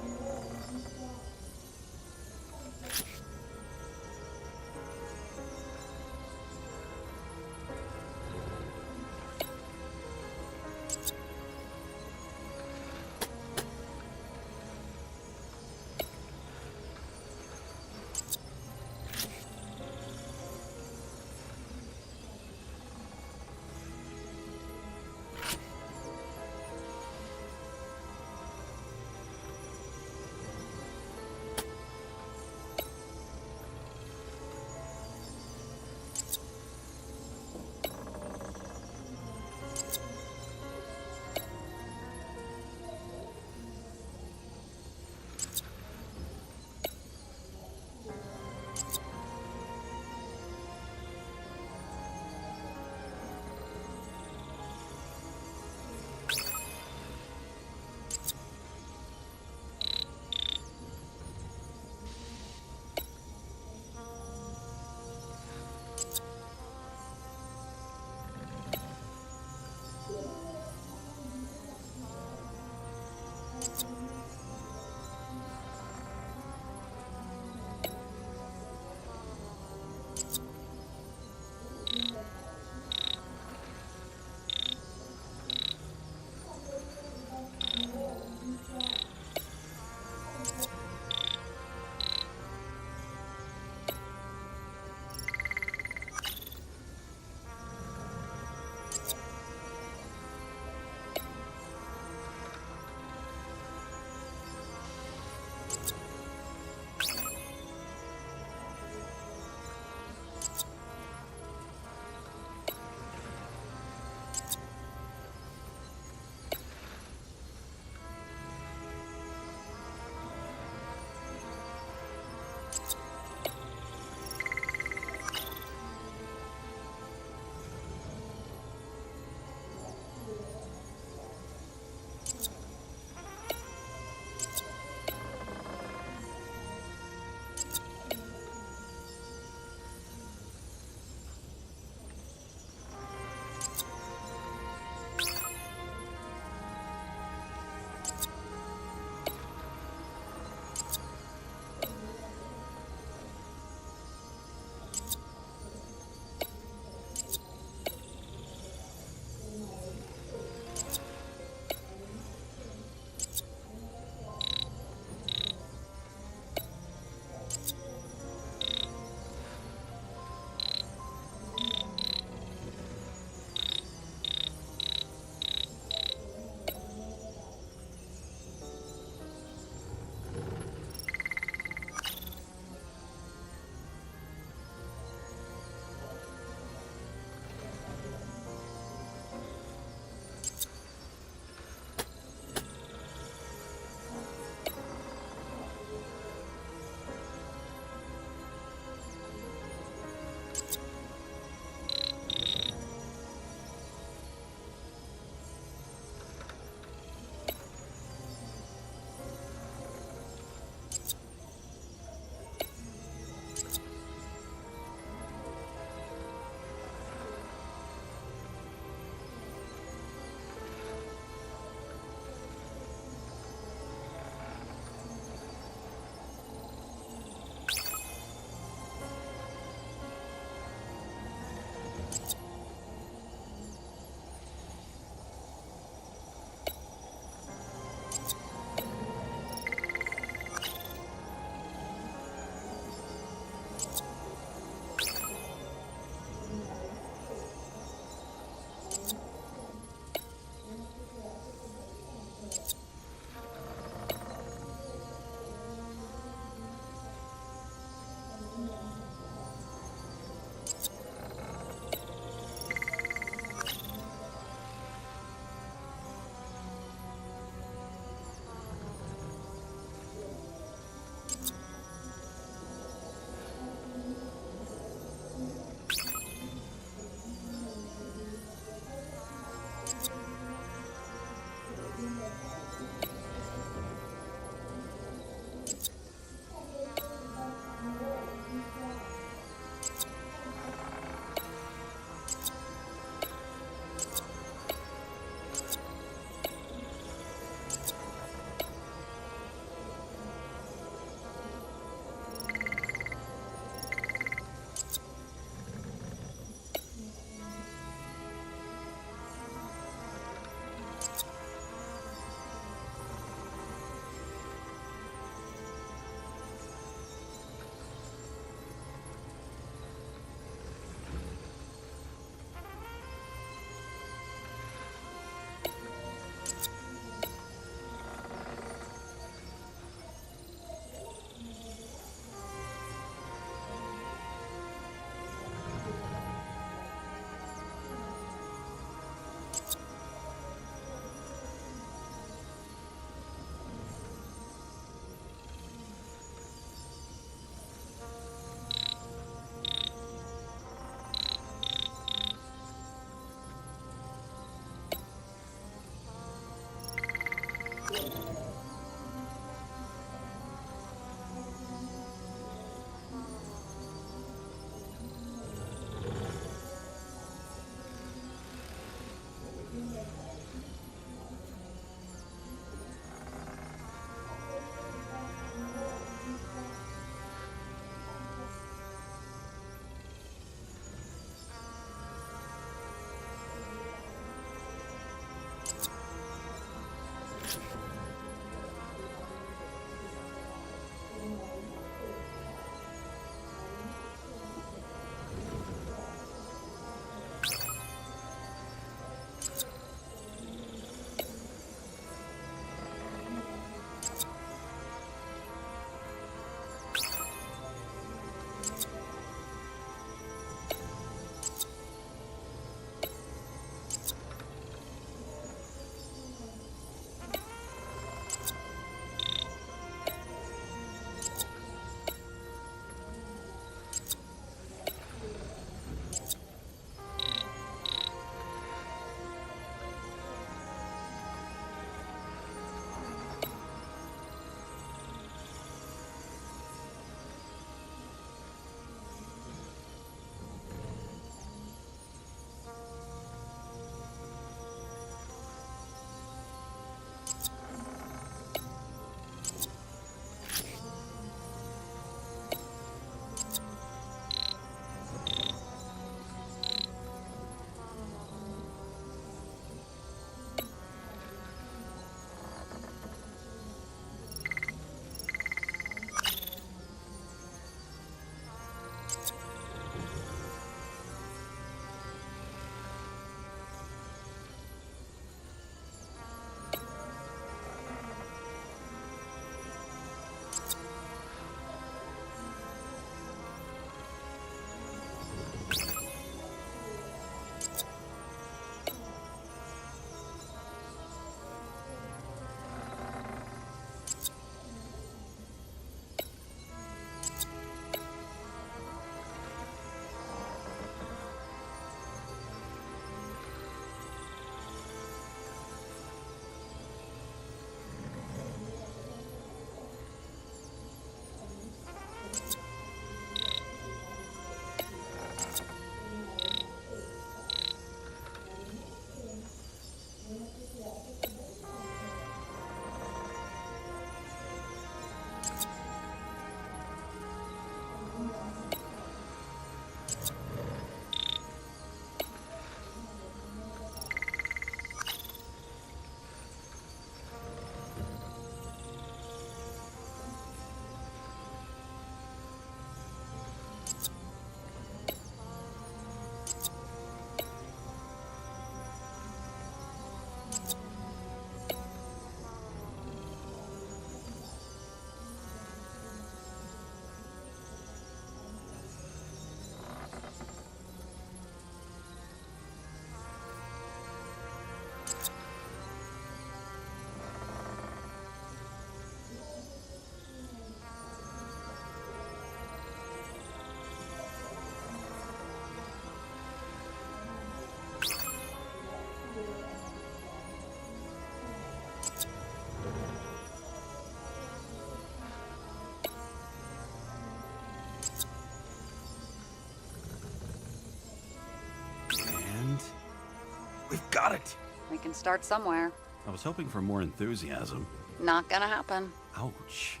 We've got it! We can start somewhere. I was hoping for more enthusiasm. Not gonna happen. Ouch.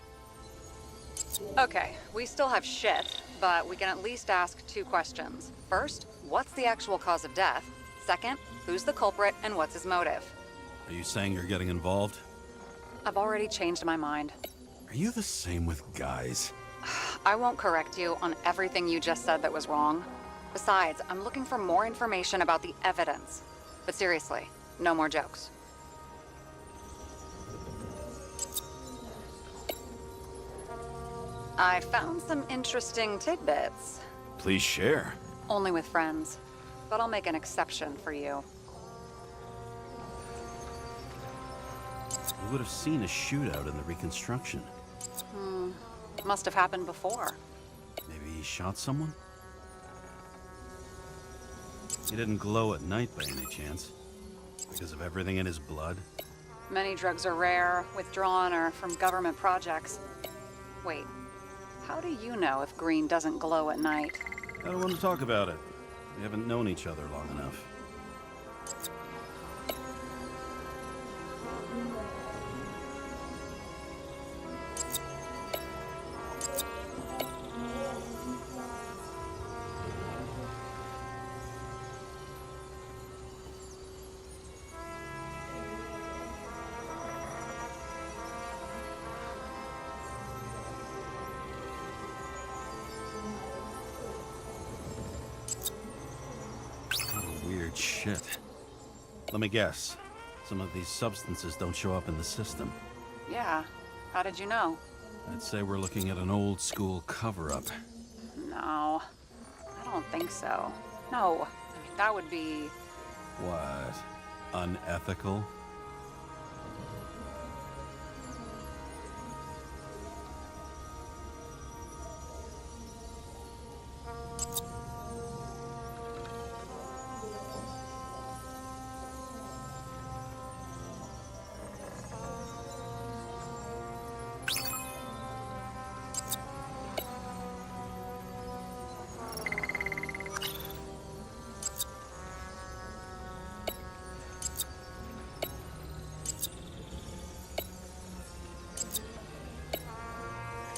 Okay, we still have shit, but we can at least ask 2 questions. First, what's the actual cause of death? Second, who's the culprit and what's his motive? Are you saying you're getting involved? I've already changed my mind. Are you the same with guys? I won't correct you on everything you just said that was wrong. Besides, I'm looking for more information about the evidence. But seriously, no more jokes. I found some interesting tidbits. Please share. Only with friends. But I'll make an exception for you. We would have seen a shootout in the reconstruction. Must have happened before. Maybe he shot someone? He didn't glow at night by any chance? Because of everything in his blood? Many drugs are rare, withdrawn, or from government projects. Wait, how do you know if green doesn't glow at night? I don't want to talk about it. We haven't known each other long enough. Weird shit. Let me guess. Some of these substances don't show up in the system. Yeah, how did you know? I'd say we're looking at an old school cover-up. No, I don't think so. No, I mean, that would be... What? Unethical?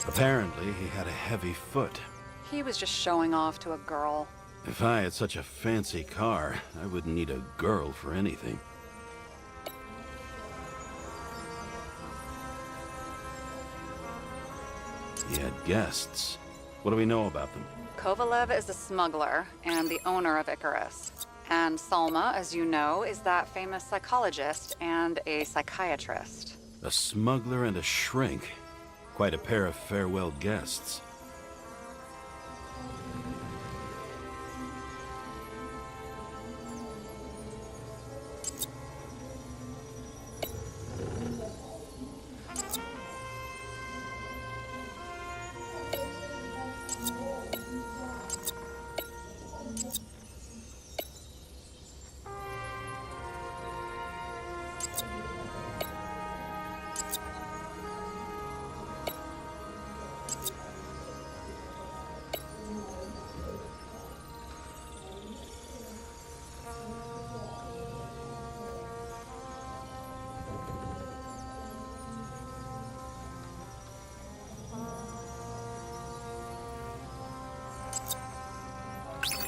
Apparently, he had a heavy foot. He was just showing off to a girl. If I had such a fancy car, I wouldn't need a girl for anything. He had guests. What do we know about them? Kovalev is a smuggler and the owner of Icarus. And Salma, as you know, is that famous psychologist and a psychiatrist. A smuggler and a shrink. Quite a pair of farewell guests.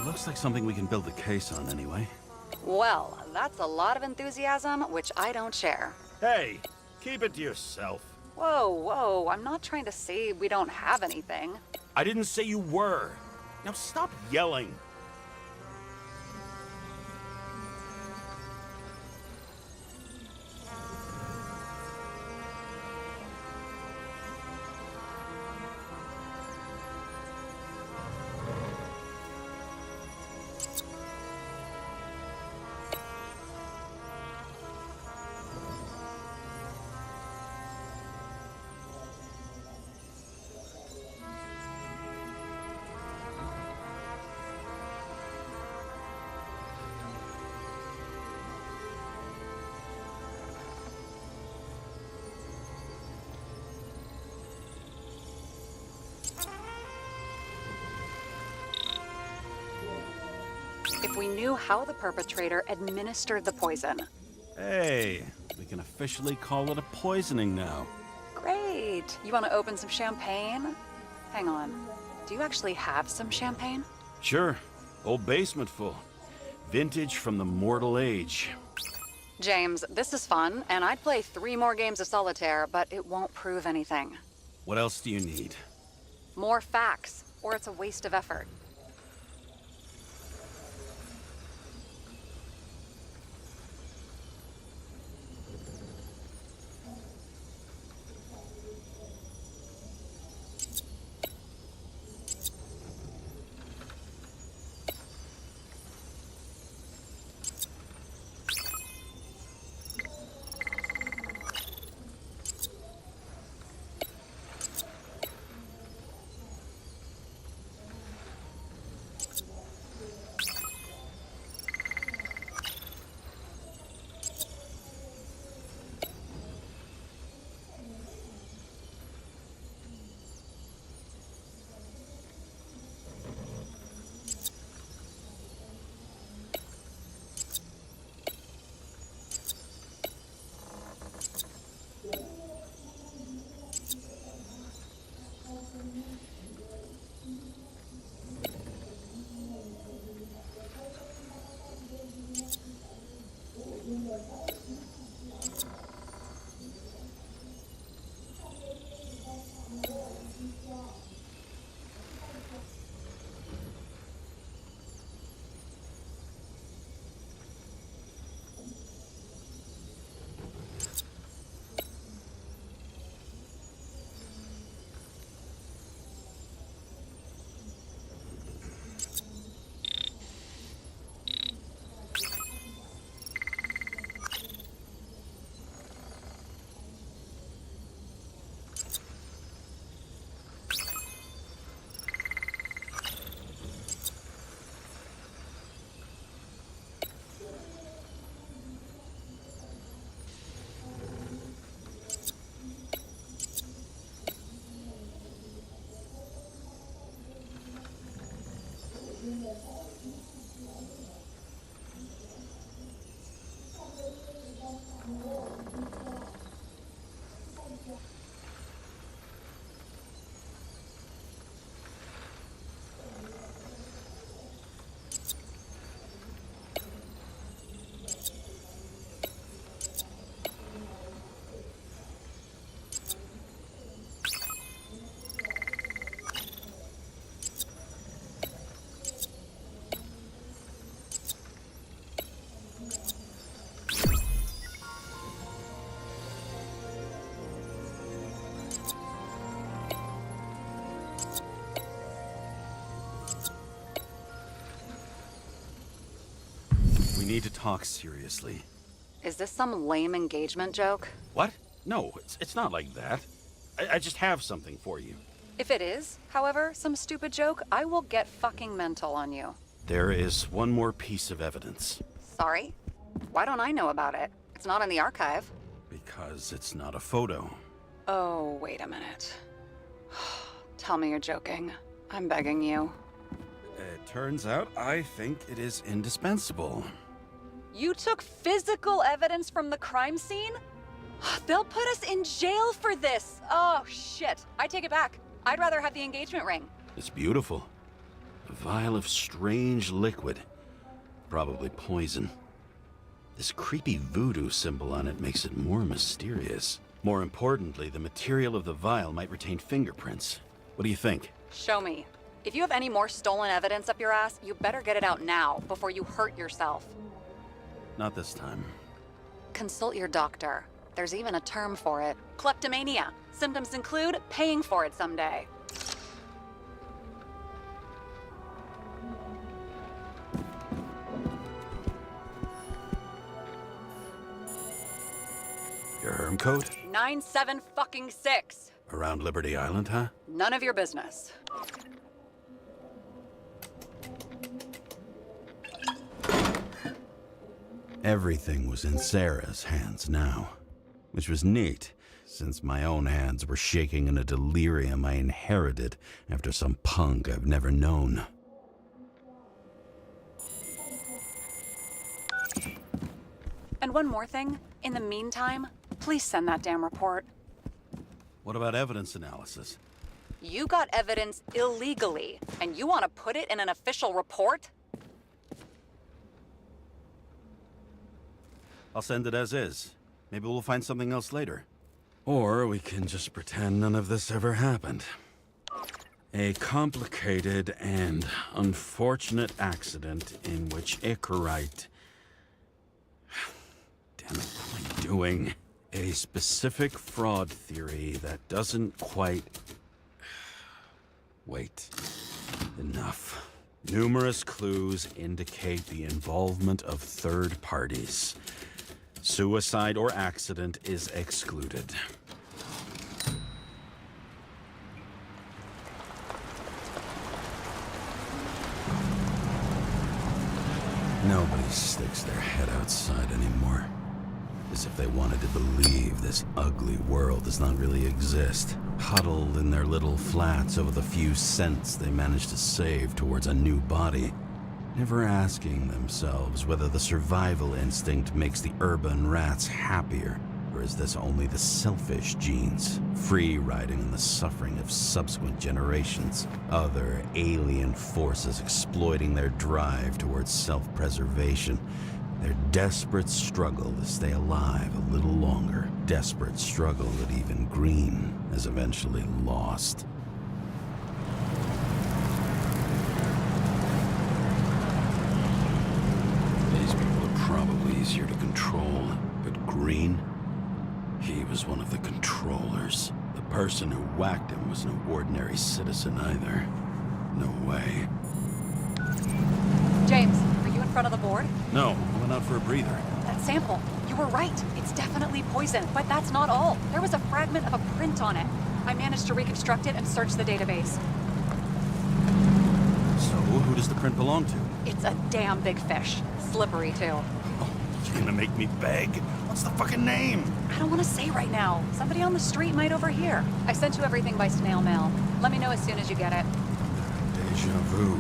Looks like something we can build a case on anyway. Well, that's a lot of enthusiasm, which I don't share. Hey, keep it to yourself. Whoa, whoa, I'm not trying to say we don't have anything. I didn't say you were. Now stop yelling. we knew how the perpetrator administered the poison. Hey, we can officially call it a poisoning now. Great. You want to open some champagne? Hang on. Do you actually have some champagne? Sure. Old basement full. Vintage from the mortal age. James, this is fun, and I'd play 3 more games of solitaire, but it won't prove anything. What else do you need? More facts, or it's a waste of effort. We need to talk seriously. Is this some lame engagement joke? What? No, it's not like that. I just have something for you. If it is, however, some stupid joke, I will get fucking mental on you. There is one more piece of evidence. Sorry? Why don't I know about it? It's not in the archive. Because it's not a photo. Oh, wait a minute. Tell me you're joking. I'm begging you. It turns out I think it is indispensable. You took physical evidence from the crime scene? They'll put us in jail for this! Oh, shit. I take it back. I'd rather have the engagement ring. It's beautiful. A vial of strange liquid. Probably poison. This creepy voodoo symbol on it makes it more mysterious. More importantly, the material of the vial might retain fingerprints. What do you think? Show me. If you have any more stolen evidence up your ass, you better get it out now, before you hurt yourself. Not this time. Consult your doctor. There's even a term for it. Kleptomania. Symptoms include paying for it someday. Your herm code? 97-fucking-6. Around Liberty Island, huh? None of your business. Everything was in Sarah's hands now, which was neat, since my own hands were shaking in a delirium I inherited after some punk I've never known. And one more thing. In the meantime, please send that damn report. What about evidence analysis? You got evidence illegally, and you want to put it in an official report? I'll send it as is. Maybe we'll find something else later. Or we can just pretend none of this ever happened. A complicated and unfortunate accident in which Icarite... Damn it, what am I doing? A specific fraud theory that doesn't quite... Wait. Enough. Numerous clues indicate the involvement of third parties. Suicide or accident is excluded. Nobody sticks their head outside anymore. As if they wanted to believe this ugly world does not really exist. Huddled in their little flats over the few cents they managed to save towards a new body. Never asking themselves whether the survival instinct makes the urban rats happier, or is this only the selfish genes, free riding in the suffering of subsequent generations, other alien forces exploiting their drive towards self-preservation, their desperate struggle to stay alive a little longer, desperate struggle that even Green has eventually lost. Probably easier to control, but Green, he was one of the controllers. The person who whacked him was no ordinary citizen either. No way. James, are you in front of the board? No, I went out for a breather. That sample. You were right. It's definitely poison, but that's not all. There was a fragment of a print on it. I managed to reconstruct it and search the database. So, who does the print belong to? It's a damn big fish. Slippery, too. You're gonna make me beg? What's the fucking name? I don't want to say right now. Somebody on the street might overhear. I sent you everything by snail mail. Let me know as soon as you get it. Deja vu.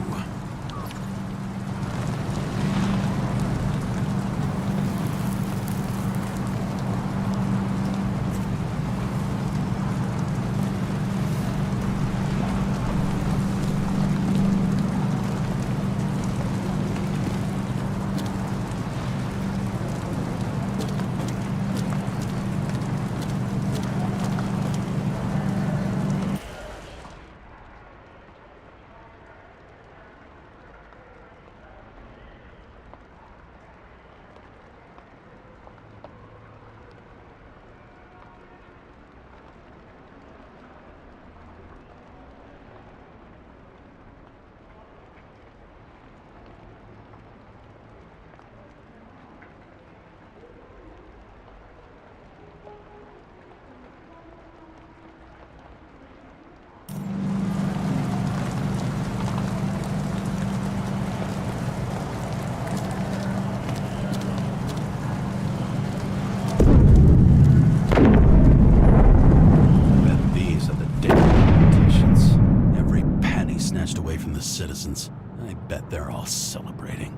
Citizens. I bet they're all celebrating.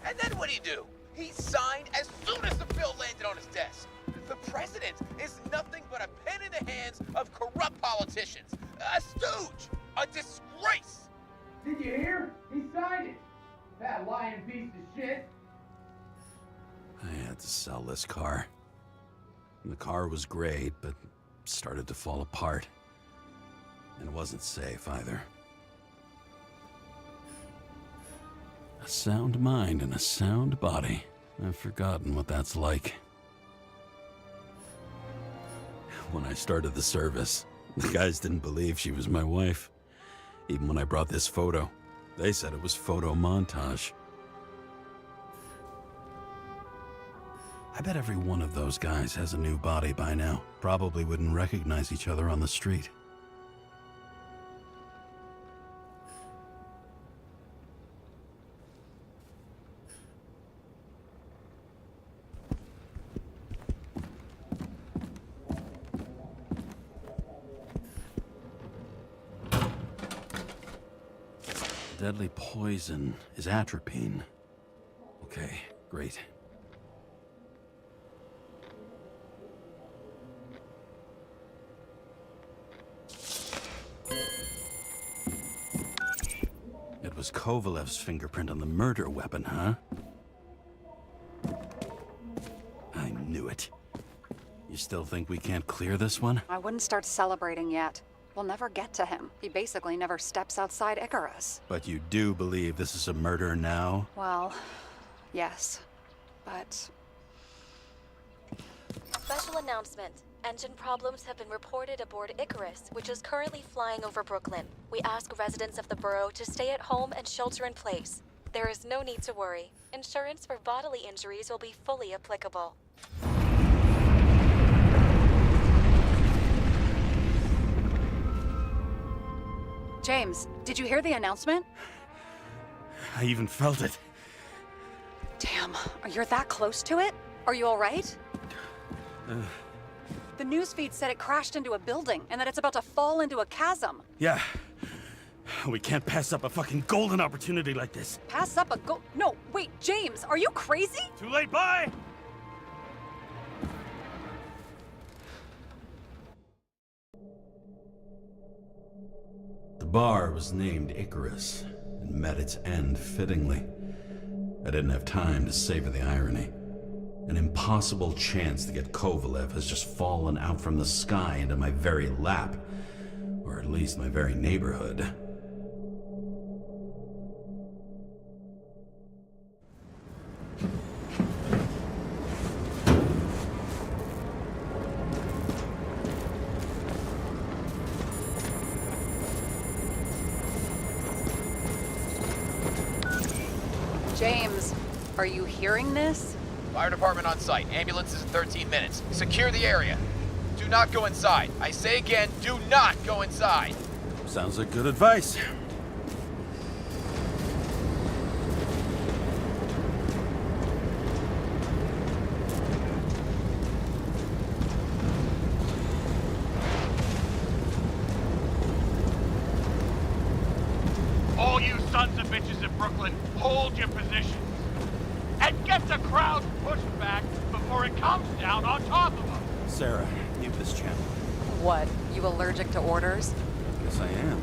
And then what'd he do? He signed as soon as the bill landed on his desk. The president is nothing but a pen in the hands of corrupt politicians. A stooge! A disgrace! Did you hear? He signed it. That lying piece of shit. I had to sell this car. The car was great, but started to fall apart. And it wasn't safe either. A sound mind and a sound body. I've forgotten what that's like. When I started the service, The guys didn't believe she was my wife. Even when I brought this photo, they said it was photo montage. I bet every one of those guys has a new body by now. Probably wouldn't recognize each other on the street. Deadly poison is atropine. Okay, great. It was Kovalev's fingerprint on the murder weapon, huh? I knew it. You still think we can't clear this one? I wouldn't start celebrating yet. We'll never get to him. He basically never steps outside Icarus. But you do believe this is a murder now? Well, yes. But... Special announcement. Engine problems have been reported aboard Icarus, which is currently flying over Brooklyn. We ask residents of the borough to stay at home and shelter in place. There is no need to worry. Insurance for bodily injuries will be fully applicable. James, did you hear the announcement? I even felt it. Damn, you're that close to it? Are you all right? The newsfeed said it crashed into a building and that it's about to fall into a chasm. Yeah. We can't pass up a fucking golden opportunity like this. Pass up a No, wait, James, are you crazy? Too late, bye! The bar was named Icarus and met its end fittingly. I didn't have time to savor the irony. An impossible chance to get Kovalev has just fallen out from the sky into my very lap, or at least my very neighborhood. James, are you hearing this? Fire department on site. Ambulances in 13 minutes. Secure the area. Do not go inside. I say again, do not go inside. Sounds like good advice. All you sons of bitches in Brooklyn, hold your positions. And get the crowd pushed back before it comes down on top of them. Sarah, mute this channel. What, you allergic to orders? Guess I am.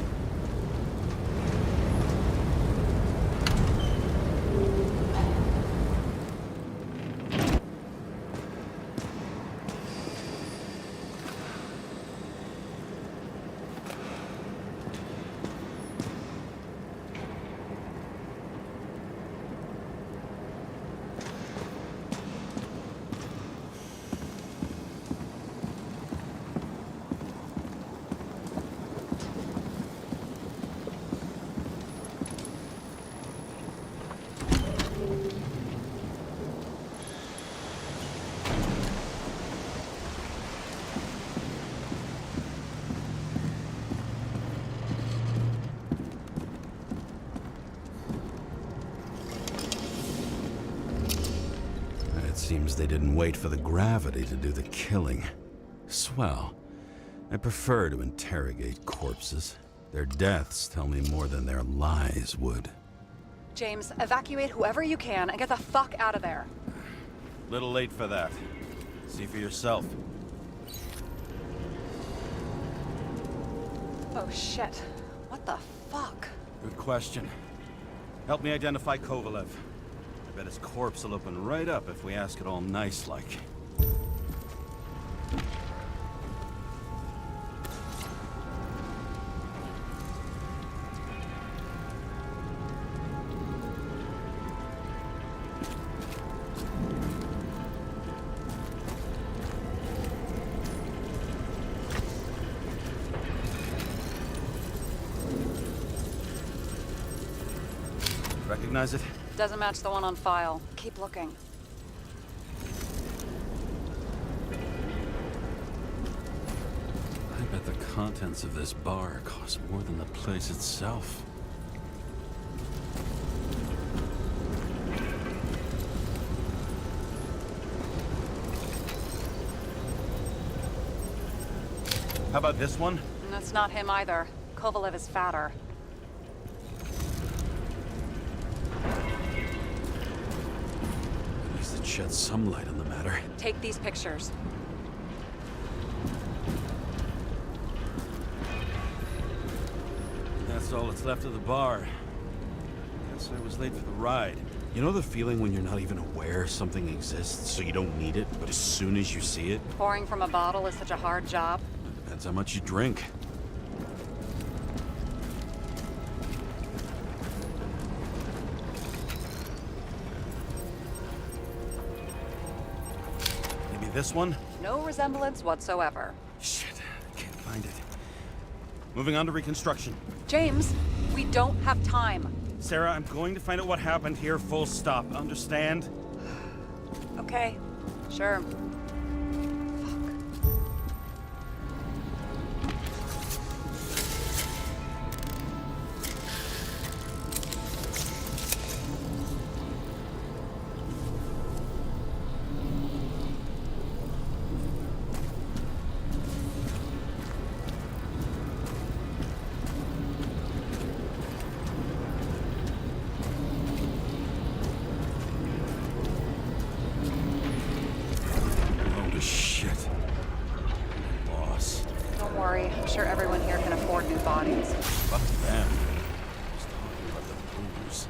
Seems they didn't wait for the gravity to do the killing. Swell. I prefer to interrogate corpses. Their deaths tell me more than their lies would. James, evacuate whoever you can and get the fuck out of there. Little late for that. See for yourself. Oh shit. What the fuck? Good question. Help me identify Kovalev. I bet his corpse will open right up if we ask it all nice-like. Recognize it? Doesn't match the one on file. Keep looking. I bet the contents of this bar cost more than the place itself. How about this one? That's not him either. Kovalev is fatter. At least it sheds some light on the matter. Take these pictures. That's all that's left of the bar. Guess I was late for the ride. You know the feeling when you're not even aware something exists, so you don't need it, but as soon as you see it? Pouring from a bottle is such a hard job. Depends how much you drink. Maybe this one? No resemblance whatsoever. Shit, I can't find it. Moving on to reconstruction. James, we don't have time. Sarah, I'm going to find out what happened here, full stop. Understand? Okay, sure. I'm sure everyone here can afford new bodies. Fuck them. Just talking about the booze.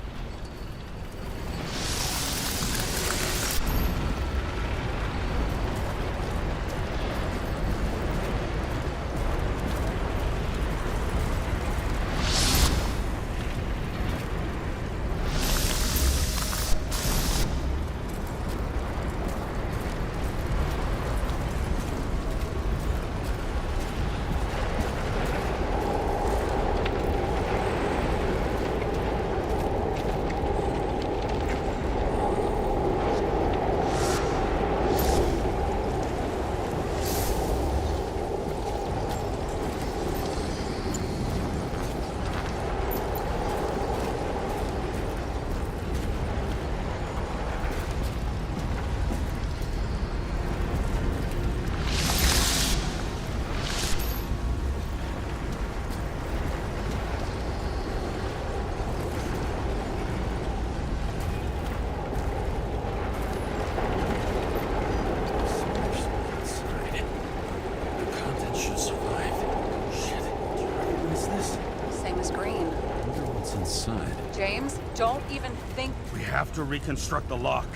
James, don't even think... We have to reconstruct the lock.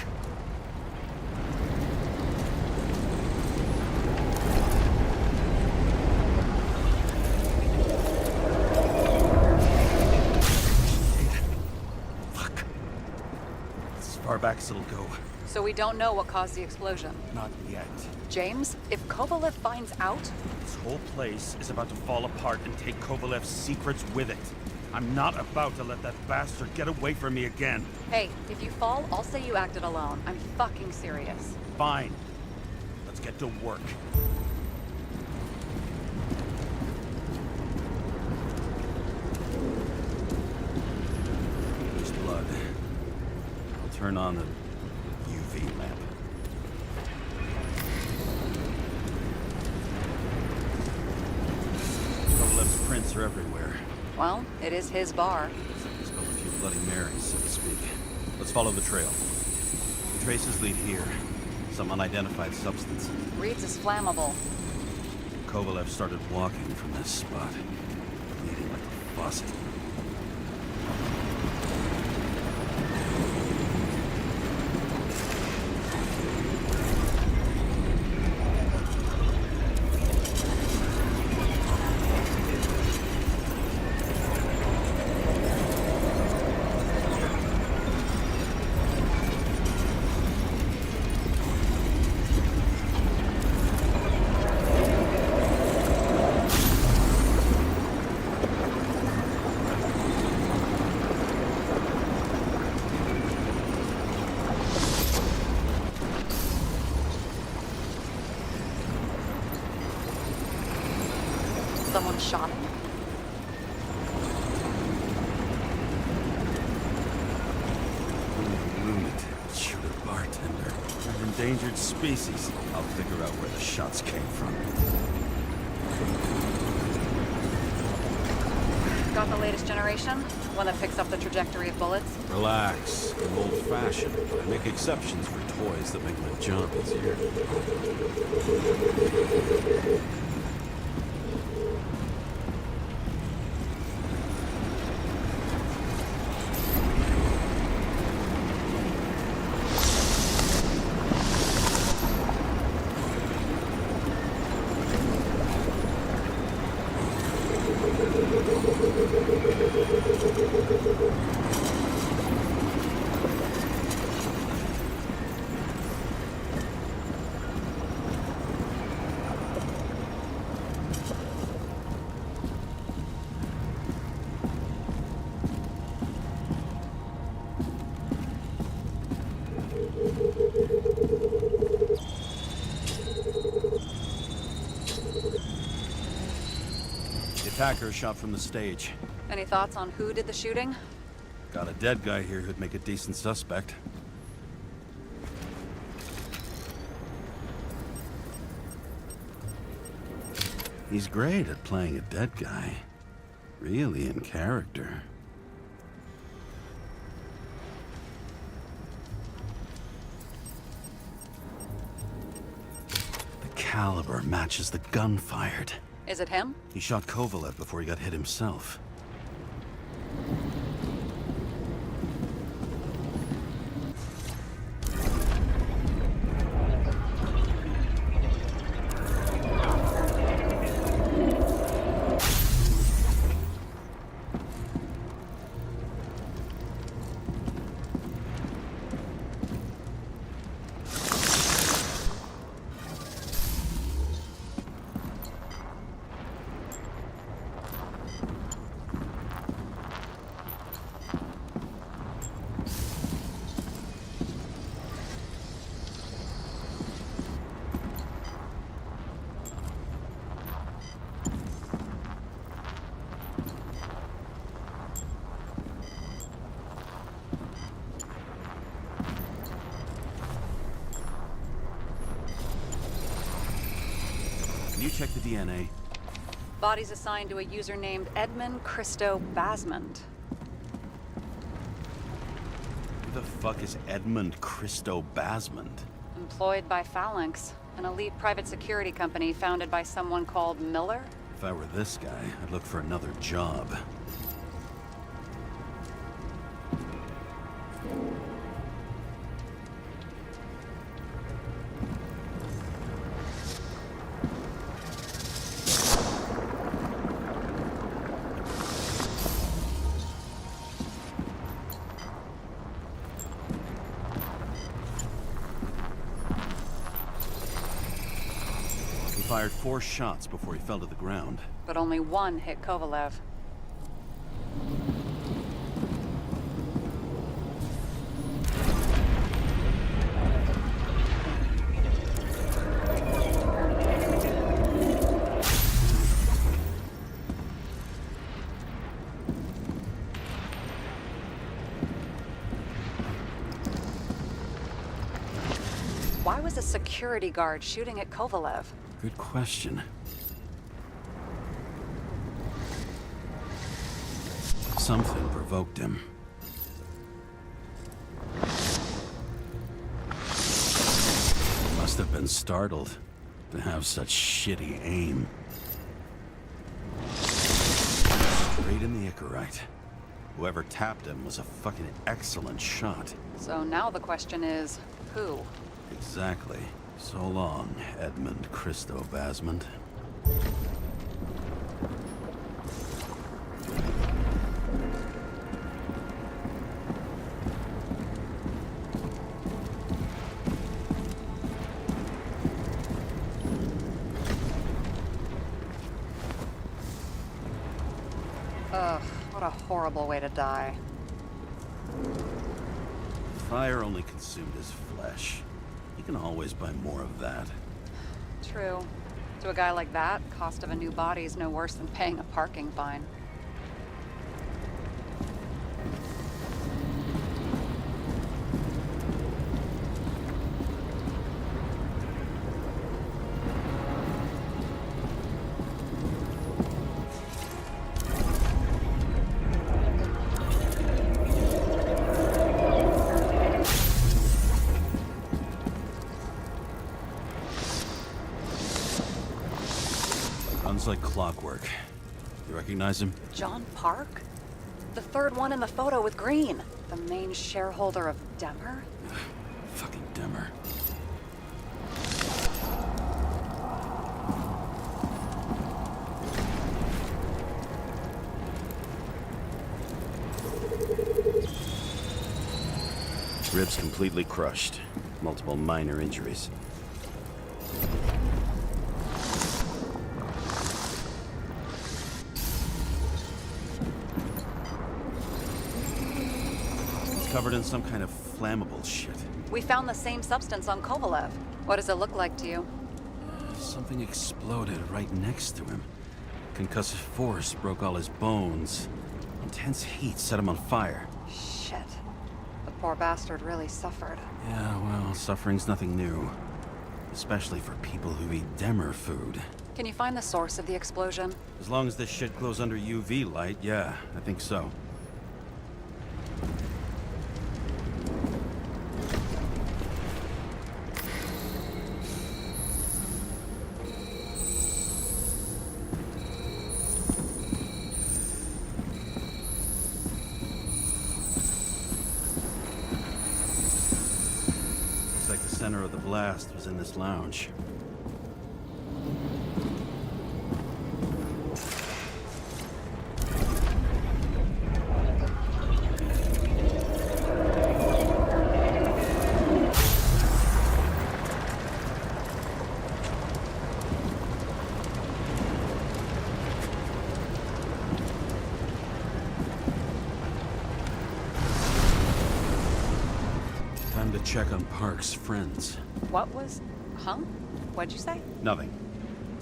Fuck. As far back as it'll go. So we don't know what caused the explosion? Not yet. James, if Kovalev finds out... This whole place is about to fall apart and take Kovalev's secrets with it. I'm not about to let that bastard get away from me again. Hey, if you fall, I'll say you acted alone. I'm fucking serious. Fine. Let's get to work. There's blood. I'll turn on the UV lamp. Kovalev's prints are everywhere. Well, it is his bar. He's spilled a few Bloody Marys, so to speak. Let's follow the trail. The traces lead here. Some unidentified substance. Reads is flammable. Kovalev started walking from this spot, bleeding like a faucet. shot him? Lunatic shoot a bartender. An endangered species. I'll figure out where the shots came from. Got the latest generation? One that picks up the trajectory of bullets? Relax. I'm old-fashioned, but I make exceptions for toys that make my job easier. Attacker shot from the stage. Any thoughts on who did the shooting? Got a dead guy here who'd make a decent suspect. He's great at playing a dead guy. Really in character. The caliber matches the gun fired. Is it him? He shot Kovalev before he got hit himself. Can you check the DNA? Body's assigned to a user named Edmund Christo Basmond. Who the fuck is Edmund Christo Basmond? Employed by Phalanx, an elite private security company founded by someone called Miller. If I were this guy, I'd look for another job. Fired 4 shots before he fell to the ground. But only one hit Kovalev. Why was a security guard shooting at Kovalev? Good question. Something provoked him. Must have been startled to have such shitty aim. Straight in the Icarite. Whoever tapped him was a fucking excellent shot. So now the question is, who? Exactly. So long, Edmund Christo Basmond. Ugh, what a horrible way to die. Fire only consumed his flesh. You can always buy more of that. True. To a guy like that, cost of a new body is no worse than paying a parking fine. Like clockwork. You recognize him? John Park? The third one in the photo with Green. The main shareholder of Demmer? Fucking Demmer. Ribs completely crushed. Multiple minor injuries. Covered in some kind of flammable shit. We found the same substance on Kovalev. What does it look like to you? Something exploded right next to him. Concussive force broke all his bones. Intense heat set him on fire. Shit. The poor bastard really suffered. Yeah, well, suffering's nothing new. Especially for people who eat Demmer food. Can you find the source of the explosion? As long as this shit glows under UV light, yeah, I think so. Center of the blast was in this lounge. Time to check on Park's friends. What was... Huh? What'd you say? Nothing.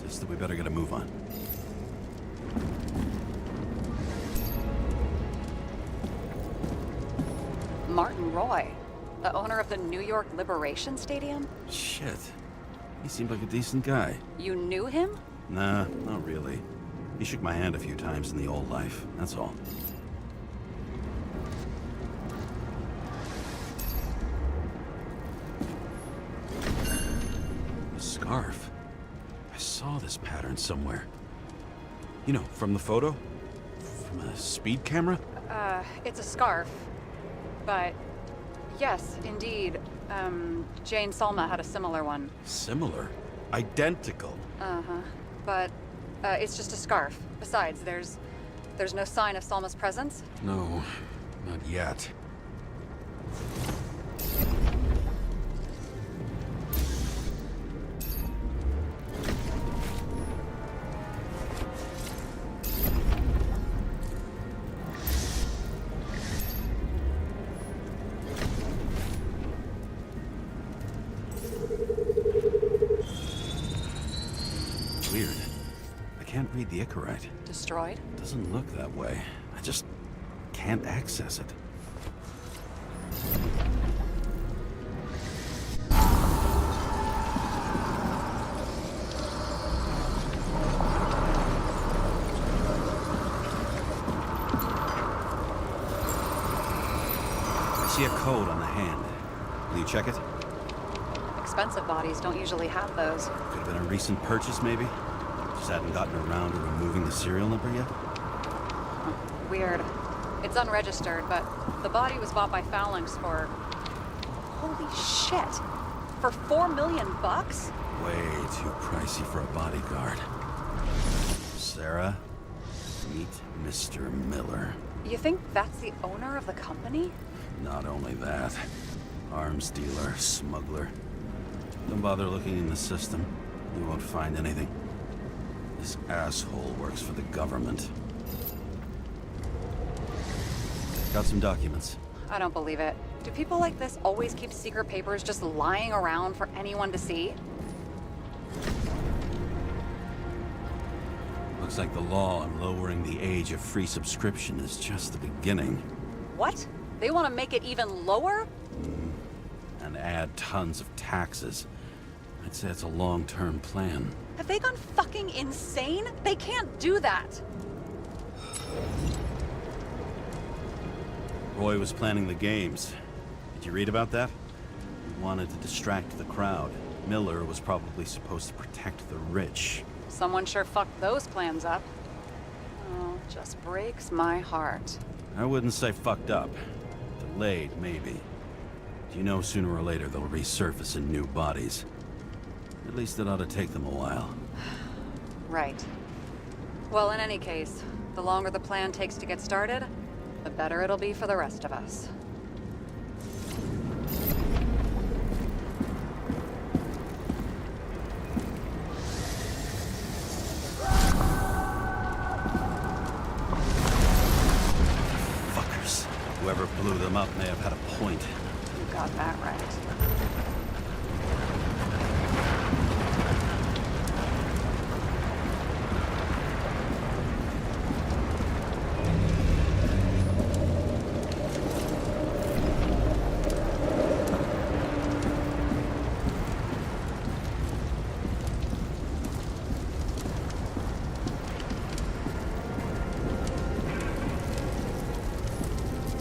Just that we better get a move on. Martin Roy, the owner of the New York Liberation Stadium? Shit. He seemed like a decent guy. You knew him? Nah, not really. He shook my hand a few times in the old life, that's all. Scarf. I saw this pattern somewhere. You know, from the photo? From a speed camera? It's a scarf. But, yes, indeed. Jane Salma had a similar one. Similar? Identical? Uh-huh. But, it's just a scarf. Besides, there's no sign of Salma's presence? No, not yet. Weird. I can't read the Icarite. Destroyed? Doesn't look that way. I just can't access it. I see a code on the hand. Will you check it? Expensive bodies don't usually have those. Could have been a recent purchase, maybe? Just hadn't gotten around to removing the serial number yet? Weird. It's unregistered, but the body was bought by Phalanx for... Holy shit! For $4 million bucks? Way too pricey for a bodyguard. Sarah, meet Mr. Miller. You think that's the owner of the company? Not only that. Arms dealer, smuggler. Don't bother looking in the system. You won't find anything. This asshole works for the government. Got some documents. I don't believe it. Do people like this always keep secret papers just lying around for anyone to see? Looks like the law on lowering the age of free subscription is just the beginning. What? They want to make it even lower? And add tons of taxes. I'd say it's a long-term plan. Have they gone fucking insane? They can't do that. Roy was planning the games. Did you read about that? He wanted to distract the crowd. Miller was probably supposed to protect the rich. Someone sure fucked those plans up. Oh, just breaks my heart. I wouldn't say fucked up. Delayed, maybe. Do you know sooner or later they'll resurface in new bodies? At least it ought to take them a while. Right. Well, in any case, the longer the plan takes to get started, the better it'll be for the rest of us. Fuckers. Whoever blew them up may have had a point. You got that right.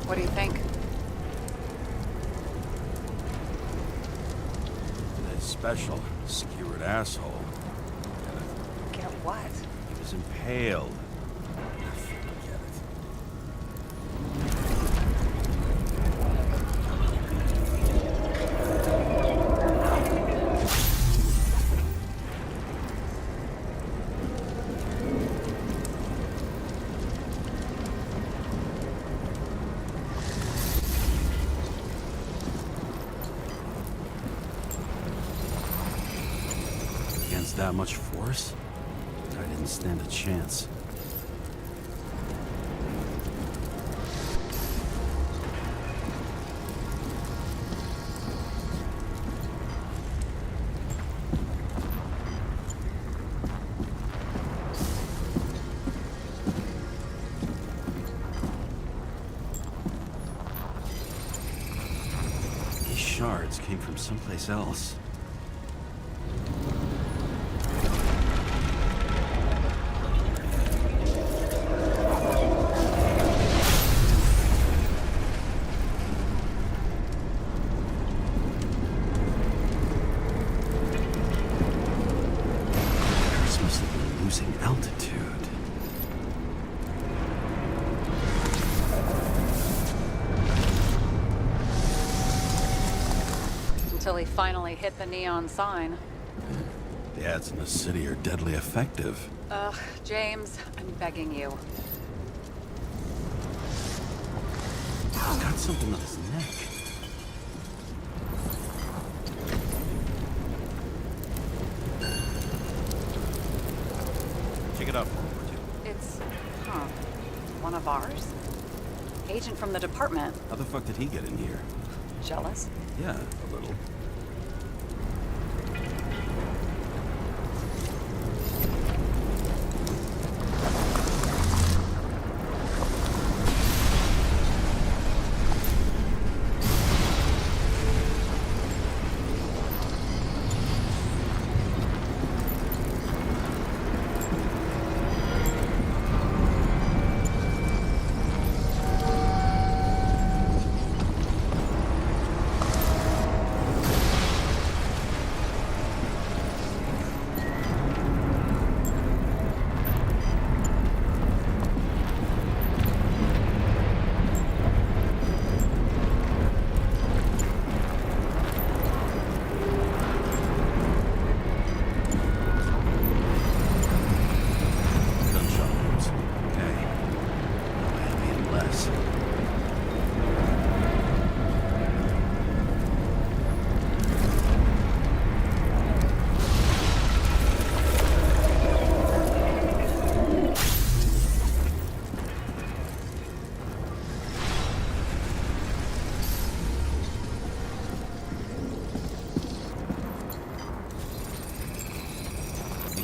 What do you think? The special skewered asshole. Get what? He was impaled. Get Against that much force? I didn't stand a chance. These shards came from someplace else. Altitude. Until he finally hit the neon sign. The ads in the city are deadly effective. Ugh, James, I'm begging you. He's got something on his neck. Take it up. It's, one of ours? Agent from the department. How the fuck did he get in here? Jealous? Yeah, a little.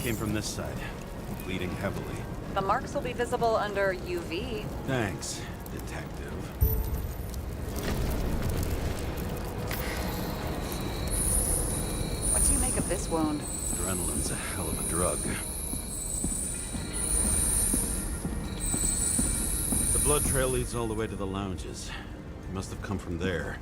Came from this side, bleeding heavily. The marks will be visible under UV. Thanks, detective. What do you make of this wound? Adrenaline's a hell of a drug. The blood trail leads all the way to the lounges. It must have come from there.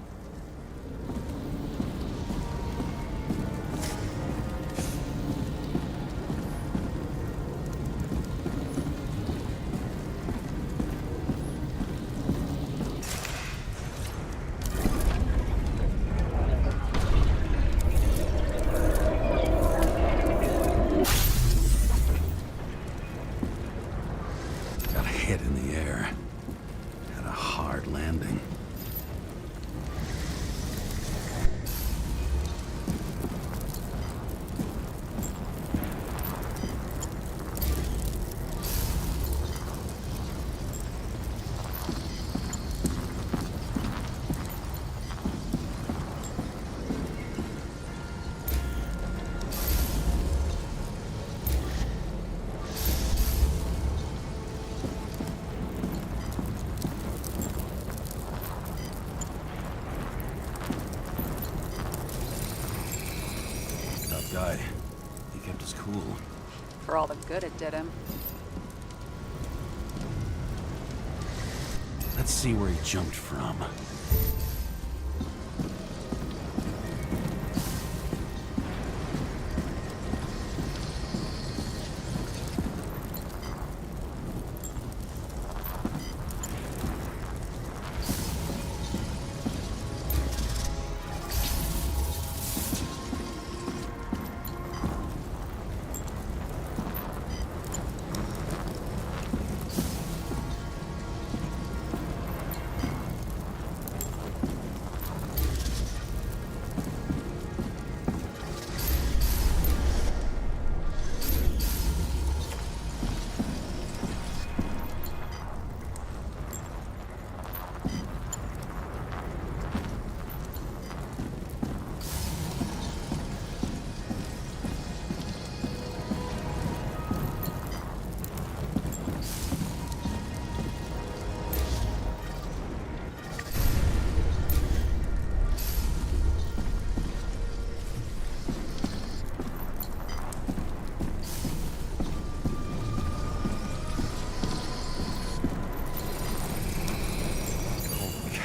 Guy. He kept us cool. For all the good it did him. Let's see where he jumped from.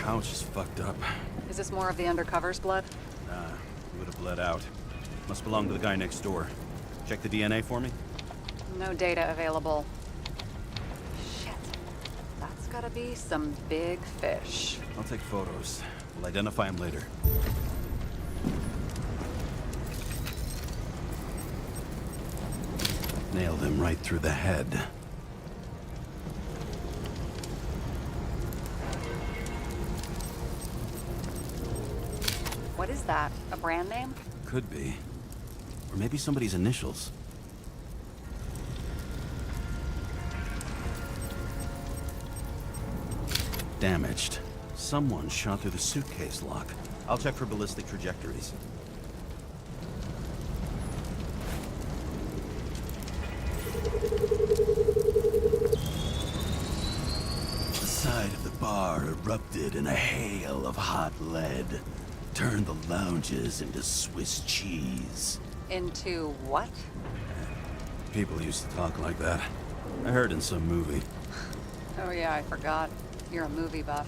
Couch is fucked up. Is this more of the undercover's blood? Nah, he would have bled out. Must belong to the guy next door. Check the DNA for me? No data available. Shit. That's gotta be some big fish. I'll take photos. We'll identify him later. Nailed him right through the head. What is that? A brand name? Could be. Or maybe somebody's initials. Damaged. Someone shot through the suitcase lock. I'll check for ballistic trajectories. The side of the bar erupted in a hail of hot lead. Turned the lounges into Swiss cheese. Into what? People used to talk like that. I heard in some movie. Oh yeah, I forgot. You're a movie buff.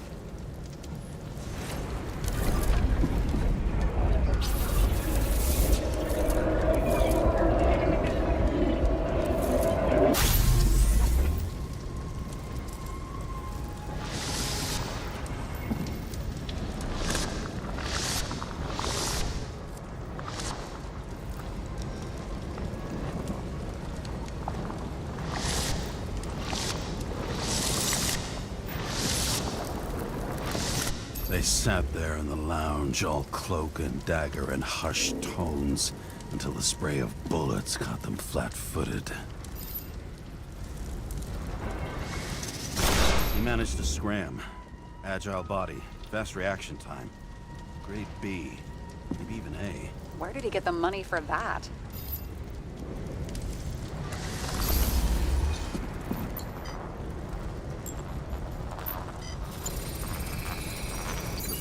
They sat there in the lounge, all cloak and dagger and hushed tones, until the spray of bullets caught them flat-footed. He managed to scram. Agile body, fast reaction time. Grade B, maybe even A. Where did he get the money for that?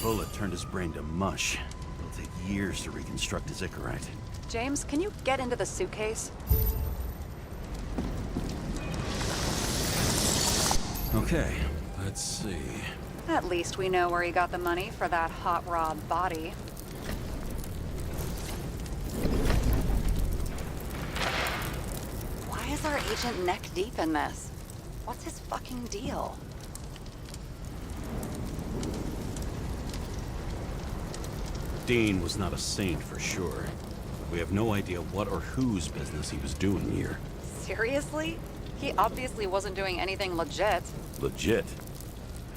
bullet turned his brain to mush. It'll take years to reconstruct his Icarite. James, can you get into the suitcase? Okay, let's see. At least we know where he got the money for that hot rod body. Why is our agent neck deep in this? What's his fucking deal? Dean was not a saint for sure. We have no idea what or whose business he was doing here. Seriously? He obviously wasn't doing anything legit. Legit?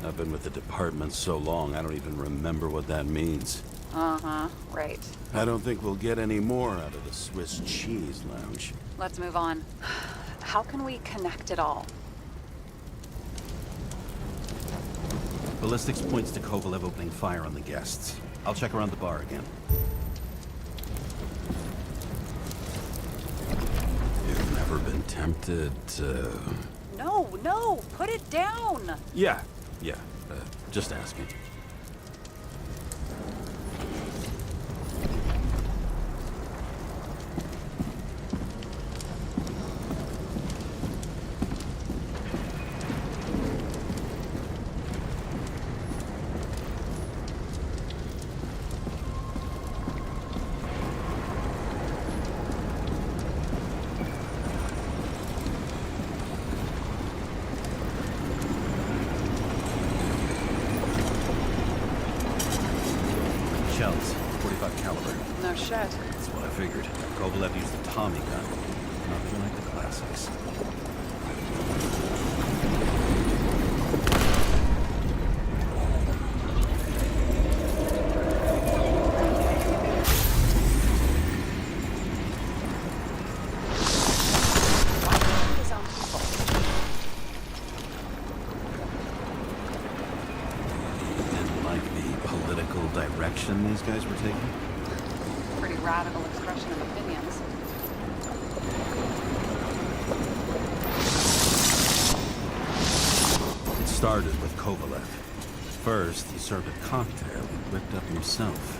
I've been with the department so long, I don't even remember what that means. Uh-huh, right. I don't think we'll get any more out of the Swiss Cheese Lounge. Let's move on. How can we connect it all? Ballistics points to Kovalev opening fire on the guests. I'll check around the bar again. You've never been tempted to... No, put it down! Yeah, just asking. Shells, 45 caliber. No shit. That's what I figured. Kovalev used the Tommy gun. Nothing like the classics. Direction these guys were taking? Pretty radical expression of opinions. It started with Kovalev. First, he served a cocktail he whipped up himself.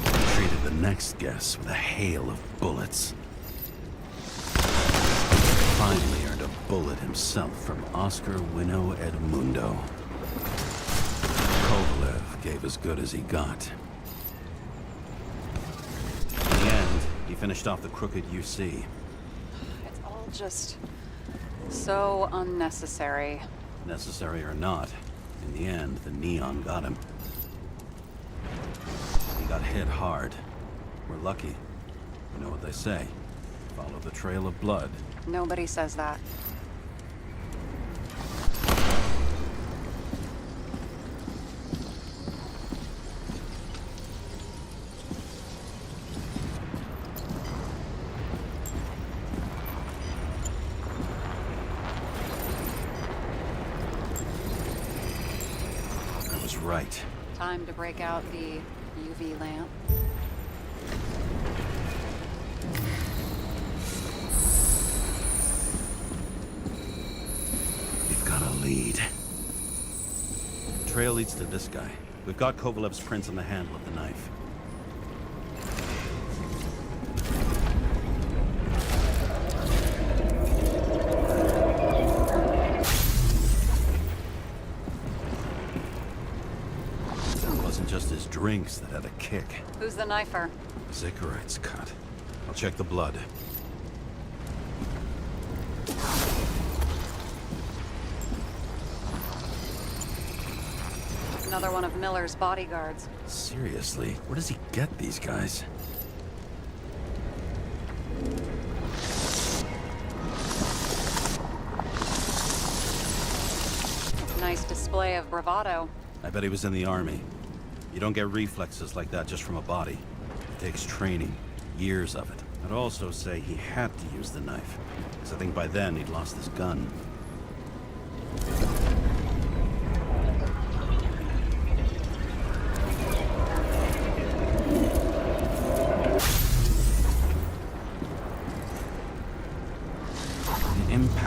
He treated the next guest with a hail of bullets. Finally earned a bullet himself from Oscar Wino Edmundo. Kovalev gave as good as he got. In the end, he finished off the crooked UC. It's all just so unnecessary. Necessary or not, in the end, the neon got him. He got hit hard. We're lucky. You know what they say. Follow the trail of blood. Nobody says that. I was right. Time to break out the UV lamp. Lead. Trail leads to this guy. We've got Kovalev's prints on the handle of the knife. It wasn't just his drinks that had a kick. Who's the knifer? His Icarite's cut. I'll check the blood. Another one of Miller's bodyguards. Seriously, where does he get these guys? Nice display of bravado. I bet he was in the army. You don't get reflexes like that just from a body. It takes training, years of it. I'd also say he had to use the knife, because I think by then he'd lost his gun.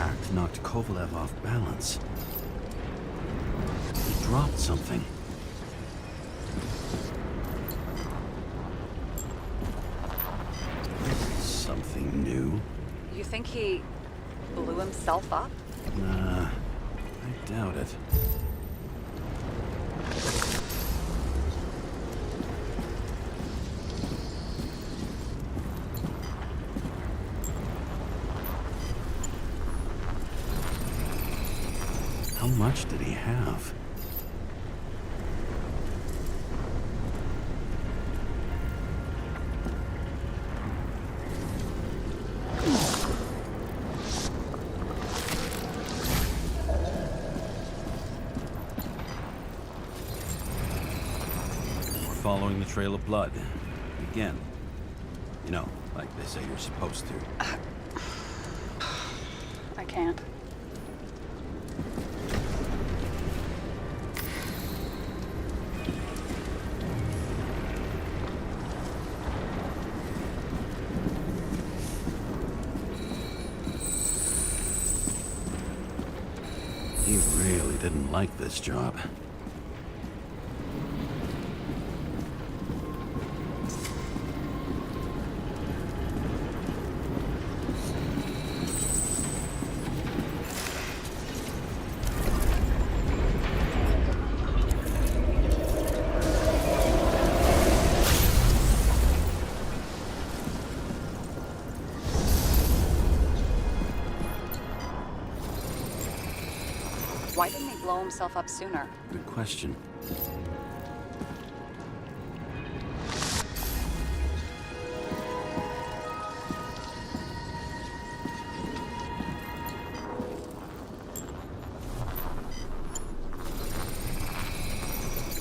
act knocked Kovalev off balance. He dropped something. Something new? You think he blew himself up? Nah, I doubt it. How much did he have? We're following the trail of blood. Again. You know, like they say you're supposed to. I can't. He really didn't like this job. Why didn't he blow himself up sooner? Good question.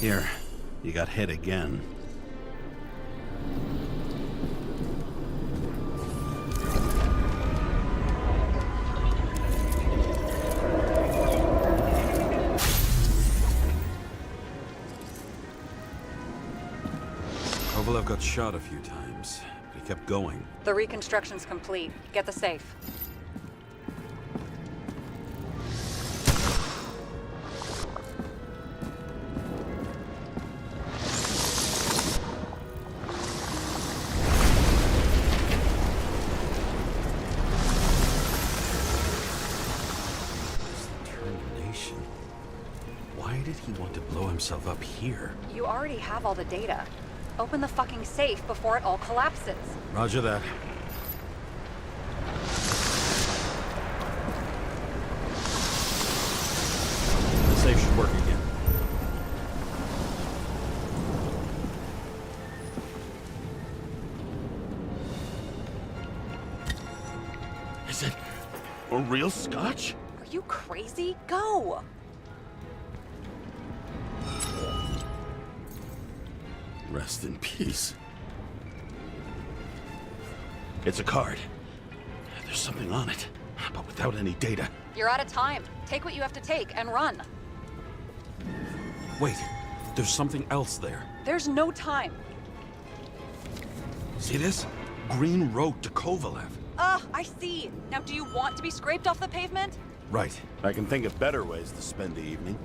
Here, you got hit again. Kovalev got shot a few times, but he kept going. The reconstruction's complete. Get the safe. Determination. Why did he want to blow himself up here? You already have all the data. Open the fucking safe before it all collapses. Roger that. The safe should work again. Is it a real scotch? Are you crazy? Go! Rest in peace. It's a card. There's something on it, but without any data. You're out of time. Take what you have to take and run. Wait, there's something else there. There's no time. See this? Green wrote to Kovalev. I see. Now do you want to be scraped off the pavement? Right. I can think of better ways to spend the evening.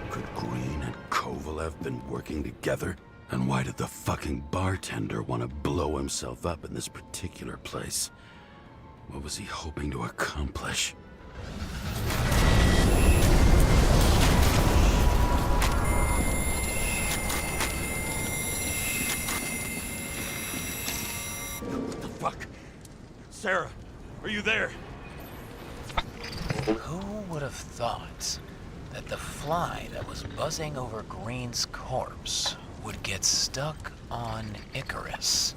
Could Green and Kovalev been working together? And why did the fucking bartender want to blow himself up in this particular place? What was he hoping to accomplish? What the fuck? Sarah, are you there? Who would have thought that the fly that was buzzing over Green's corpse would get stuck on Icarus?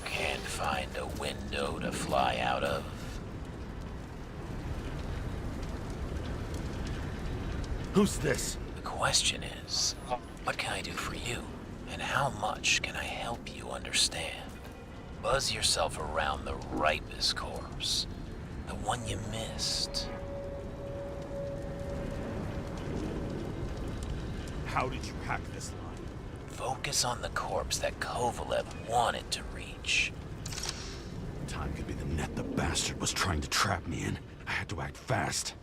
Can't find a window to fly out of. Who's this? The question is, what can I do for you? And how much can I help you understand? Buzz yourself around the ripest corpse, the one you missed. How did you hack this line? Focus on the corpse that Kovalev wanted to reach. Time could be the net the bastard was trying to trap me in. I had to act fast.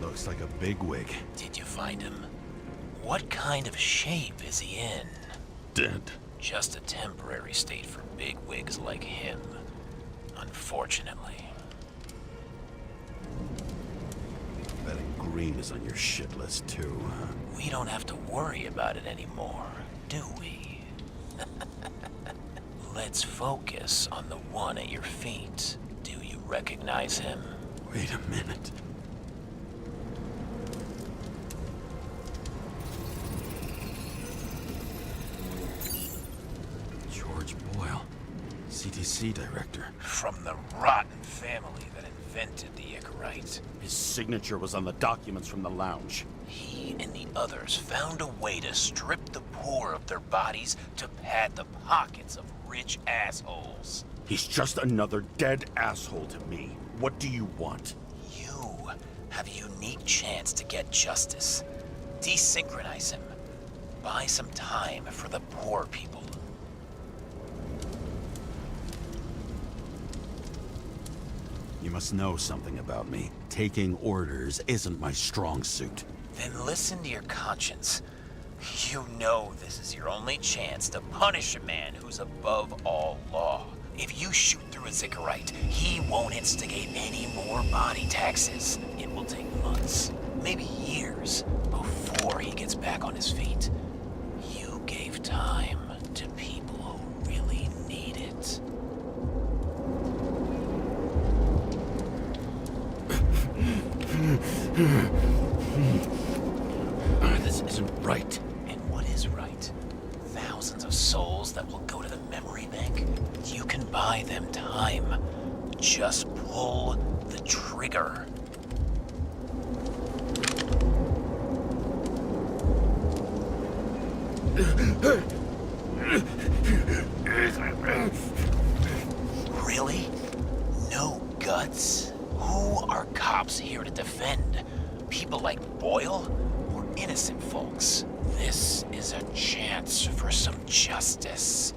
Looks like a bigwig. Did you find him? What kind of shape is he in? Dead. Just a temporary state for bigwigs like him, unfortunately. Betting Green is on your shit list too, huh? We don't have to worry about it anymore, do we? Let's focus on the one at your feet. Do you recognize him? Wait a minute. George Boyle, CTC director. From the rotten family that invented the Icarite. His signature was on the documents from the lounge. He and the others found a way to strip the poor of their bodies to pad the pockets of rich assholes. He's just another dead asshole to me. What do you want? You have a unique chance to get justice. Desynchronize him. Buy some time for the poor people. You must know something about me. Taking orders isn't my strong suit. Then listen to your conscience. You know this is your only chance to punish a man who's above all law. If you shoot through a Icarite, he won't instigate any more body taxes. It will take months, maybe years, before he gets back on his feet. You gave time to people who really need it. This isn't right. And what is right? Thousands of souls that will go to the memory bank? You can buy them time. Just pull the trigger. Really? No guts? Who are cops here to defend? People like Boyle? Or innocent folks? This is a chance for some justice.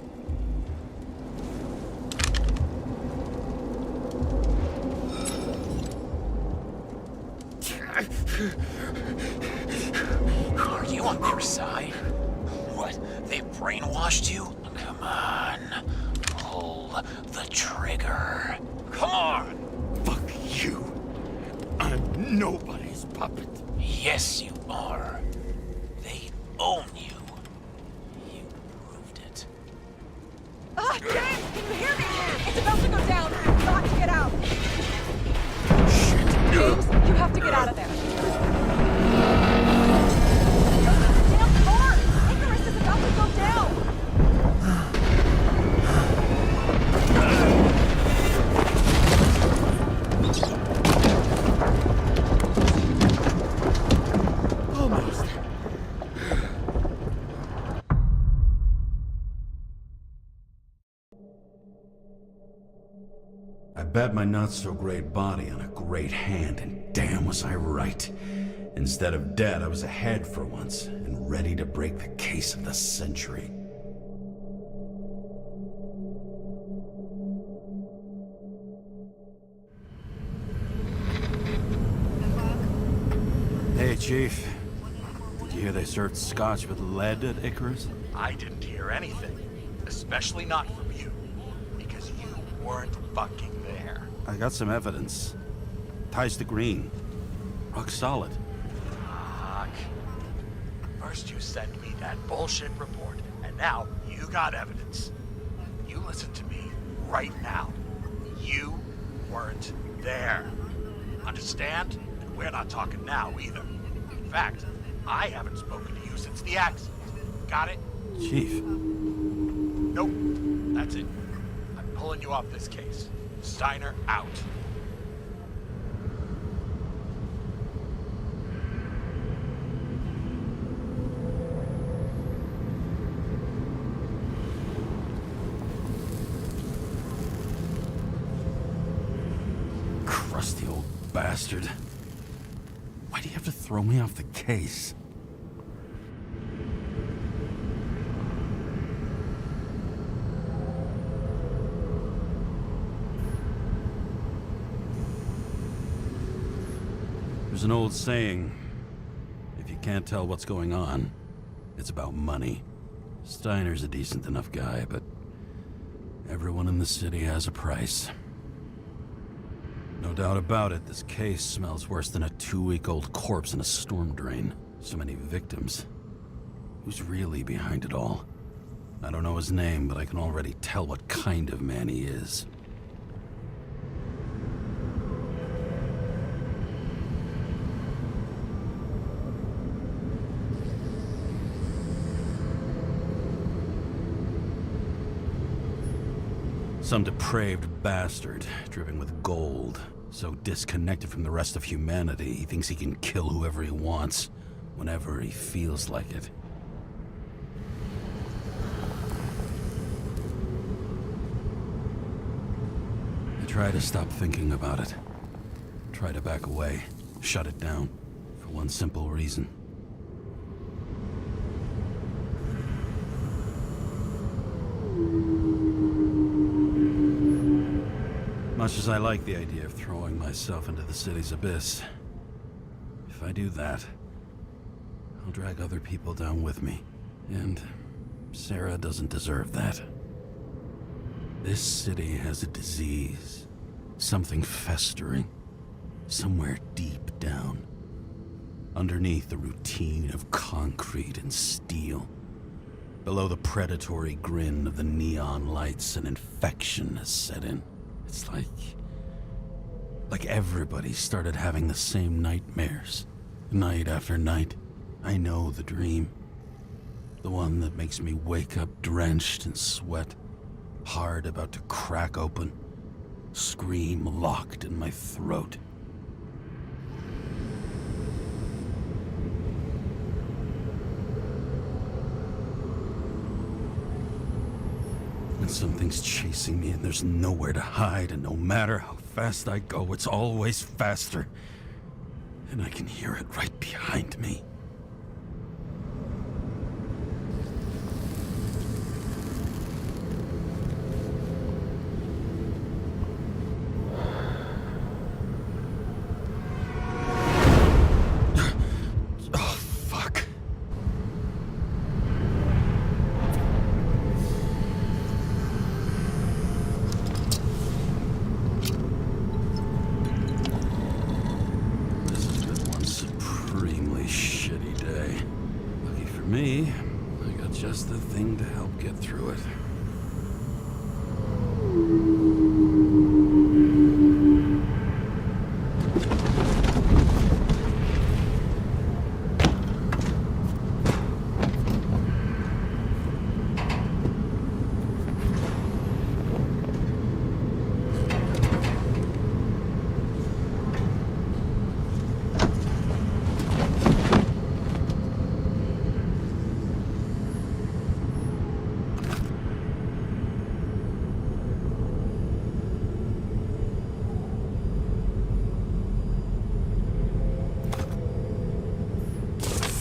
Are you on their side? What, they brainwashed you? Come on, pull the trigger. Come on! Fuck you. I'm nobody's puppet. Yes, you are. They own you. You proved it. Ah, James, can you hear me? It's about to go down. You've got to get out. Shit. James, you have to get out of there. Damn car! Icarus is about to go down. Almost. I bet my not-so-great body on a great hand, and damn was I right. Instead of dead, I was ahead for once, and ready to break the case of the century. Hey, Chief. Did you hear they served scotch with lead at Icarus? I didn't hear anything, especially not from you, because you weren't fucking there. I got some evidence. Ties to Green. Rock solid. Fuck. First you send me that bullshit report, and now you got evidence. You listen to me right now. You weren't there. Understand? And we're not talking now either. In fact, I haven't spoken to you since the accident. Got it? Chief. Nope. That's it. I'm pulling you off this case. Steiner out. bastard. Why do you have to throw me off the case? There's an old saying, if you can't tell what's going on, it's about money. Steiner's a decent enough guy, but everyone in the city has a price. No doubt about it, this case smells worse than a 2-week-old corpse in a storm drain. So many victims. Who's really behind it all? I don't know his name, but I can already tell what kind of man he is. Some depraved bastard, dripping with gold, so disconnected from the rest of humanity, he thinks he can kill whoever he wants, whenever he feels like it. I try to stop thinking about it. Try to back away, shut it down, for one simple reason. Much as I like the idea of throwing myself into the city's abyss, if I do that, I'll drag other people down with me. And Sarah doesn't deserve that. This city has a disease, something festering, somewhere deep down, underneath the routine of concrete and steel. Below the predatory grin of the neon lights, an infection has set in. It's like everybody started having the same nightmares, night after night. I know the dream. The one that makes me wake up drenched in sweat, heart about to crack open, scream locked in my throat. And something's chasing me and there's nowhere to hide, and no matter how fast I go, it's always faster. And I can hear it right behind me. Me, I got just the thing to help get through it.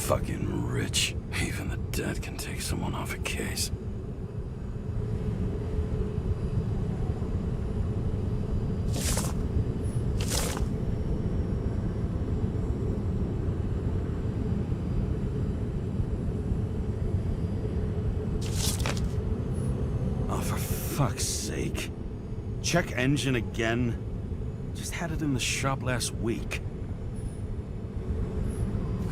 Fucking rich. Even the dead can take someone off a case. Oh, for fuck's sake. Check engine again? Just had it in the shop last week.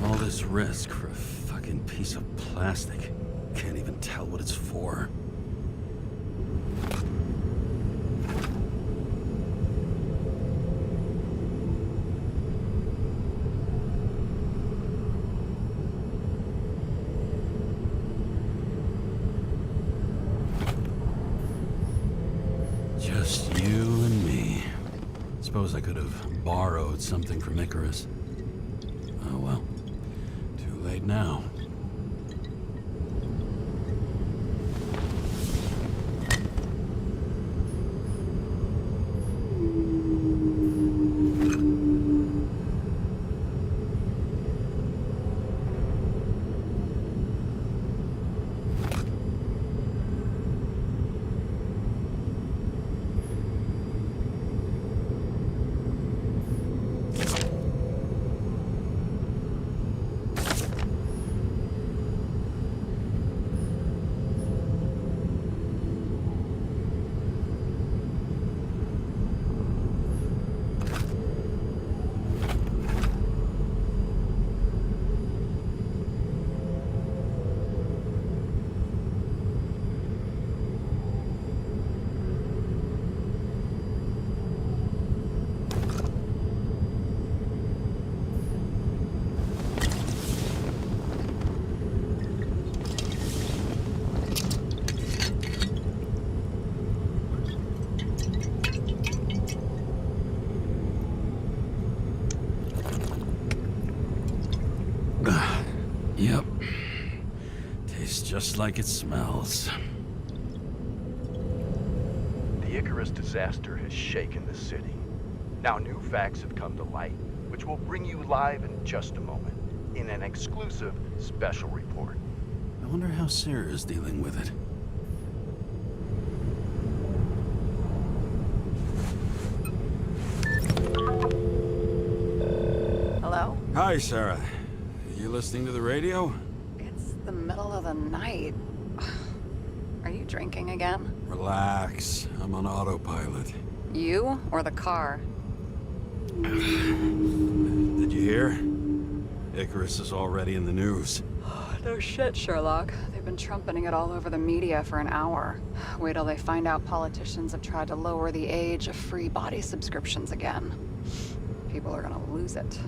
All this risk for a fucking piece of plastic. Can't even tell what it's for. Just you and me. Suppose I could have borrowed something from Icarus. Oh well. Too late now. just like it smells. The Icarus disaster has shaken the city. Now new facts have come to light, which we'll bring you live in just a moment, in an exclusive special report. I wonder how Sarah's dealing with it. Hello? Hi, Sarah. You listening to the radio? It's the middle of the night. Are you drinking again? Relax. I'm on autopilot. You or the car? Did you hear? Icarus is already in the news. No shit, Sherlock. They've been trumpeting it all over the media for an hour. Wait till they find out politicians have tried to lower the age of free body subscriptions again. People are gonna lose it.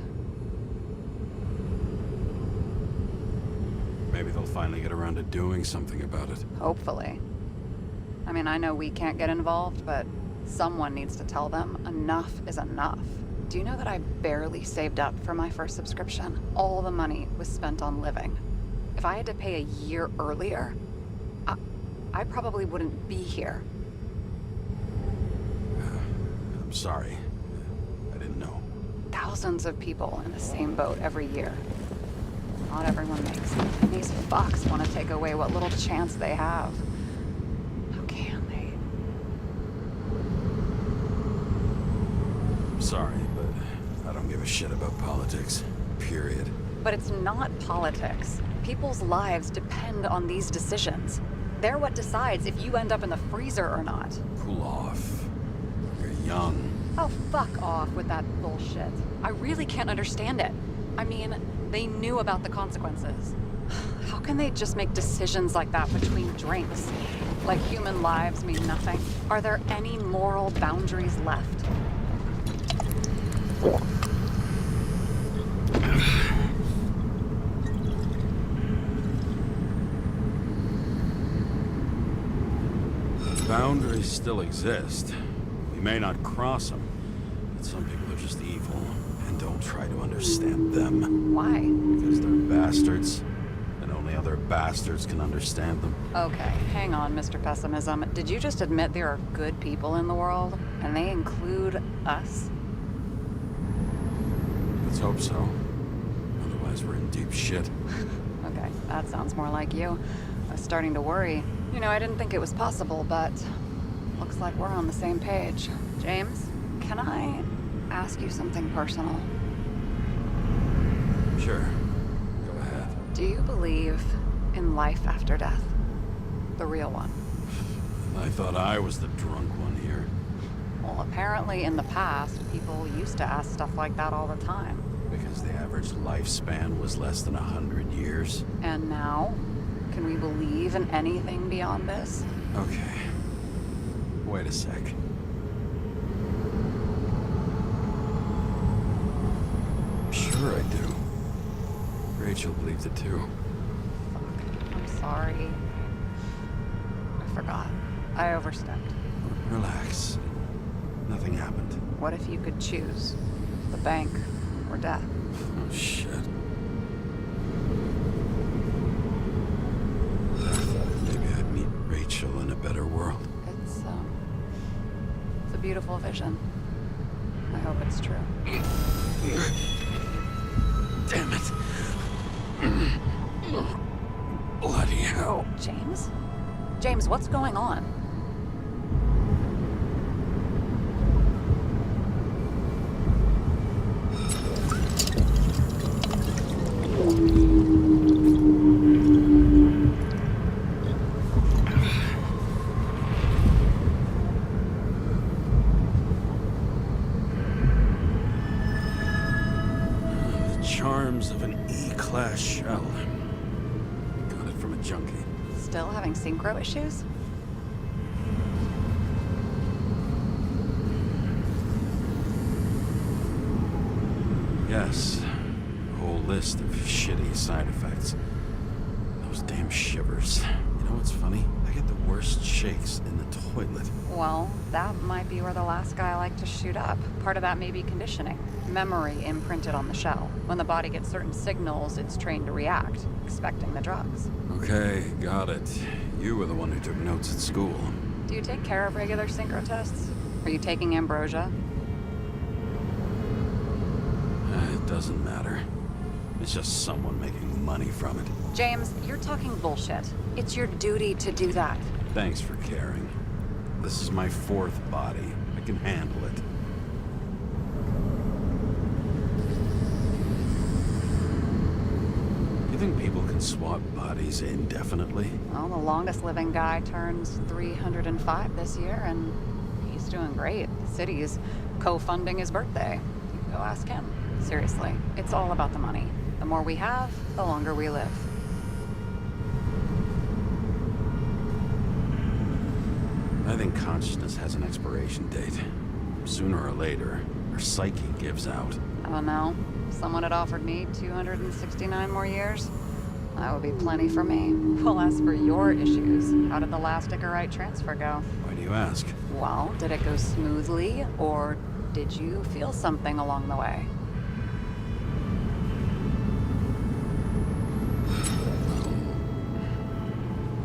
Maybe they'll finally get around to doing something about it. Hopefully. I mean, I know we can't get involved, but someone needs to tell them enough is enough. Do you know that I barely saved up for my first subscription? All the money was spent on living. If I had to pay a year earlier, I probably wouldn't be here. I'm sorry. I didn't know. Thousands of people in the same boat every year. Not everyone makes it. And these fucks want to take away what little chance they have. How can they? I'm sorry, but I don't give a shit about politics. Period. But it's not politics. People's lives depend on these decisions. They're what decides if you end up in the freezer or not. Cool off. You're young. Oh, fuck off with that bullshit. I really can't understand it. I mean, they knew about the consequences. How can they just make decisions like that between drinks? Like human lives mean nothing? Are there any moral boundaries left? Boundaries still exist. We may not cross them, but some people are just evil, and don't try to understand them. Why? Because they're bastards, and only other bastards can understand them. Okay, hang on, Mr. Pessimism. Did you just admit there are good people in the world, and they include us? Let's hope so. Otherwise, we're in deep shit. Okay, that sounds more like you. I was starting to worry. You know, I didn't think it was possible, but looks like we're on the same page. James, can I ask you something personal? Sure. Go ahead. Do you believe in life after death? The real one? I thought I was the drunk one here. Well, apparently in the past, people used to ask stuff like that all the time. Because the average lifespan was less than 100 years. And now? Can we believe in anything beyond this? Okay. Wait a sec. Sure I do. Rachel believed it too. I'm sorry. I forgot. I overstepped. Relax. Nothing happened. What if you could choose? The bank or death? Oh, shit. Maybe I'd meet Rachel in a better world. It's a beautiful vision. I hope it's true. Damn it. Bloody hell. James? James, what's going on? Charms of an E-class shell. Got it from a junkie. Still having synchro issues? Yes. A whole list of shitty side effects. Those damn shivers. You know what's funny? I get the worst shakes in the toilet. Well, that might be where the last guy liked to shoot up. Part of that may be conditioning. Memory imprinted on the shell. When the body gets certain signals, it's trained to react, expecting the drugs. Okay, got it. You were the one who took notes at school. Do you take care of regular synchro tests? Are you taking ambrosia? It doesn't matter. It's just someone making money from it. James, you're talking bullshit. It's your duty to do that. Thanks for caring. This is my fourth body. I can handle it. You think people can swap bodies indefinitely? Well, the longest living guy turns 305 this year, and he's doing great. The city's co-funding his birthday. You can go ask him. Seriously, it's all about the money. The more we have, the longer we live. I think consciousness has an expiration date. Sooner or later, our psyche gives out. I don't know. If someone had offered me 269 more years, that would be plenty for me. Well, as for your issues, how did the last Icarite transfer go? Why do you ask? Well, did it go smoothly, or did you feel something along the way?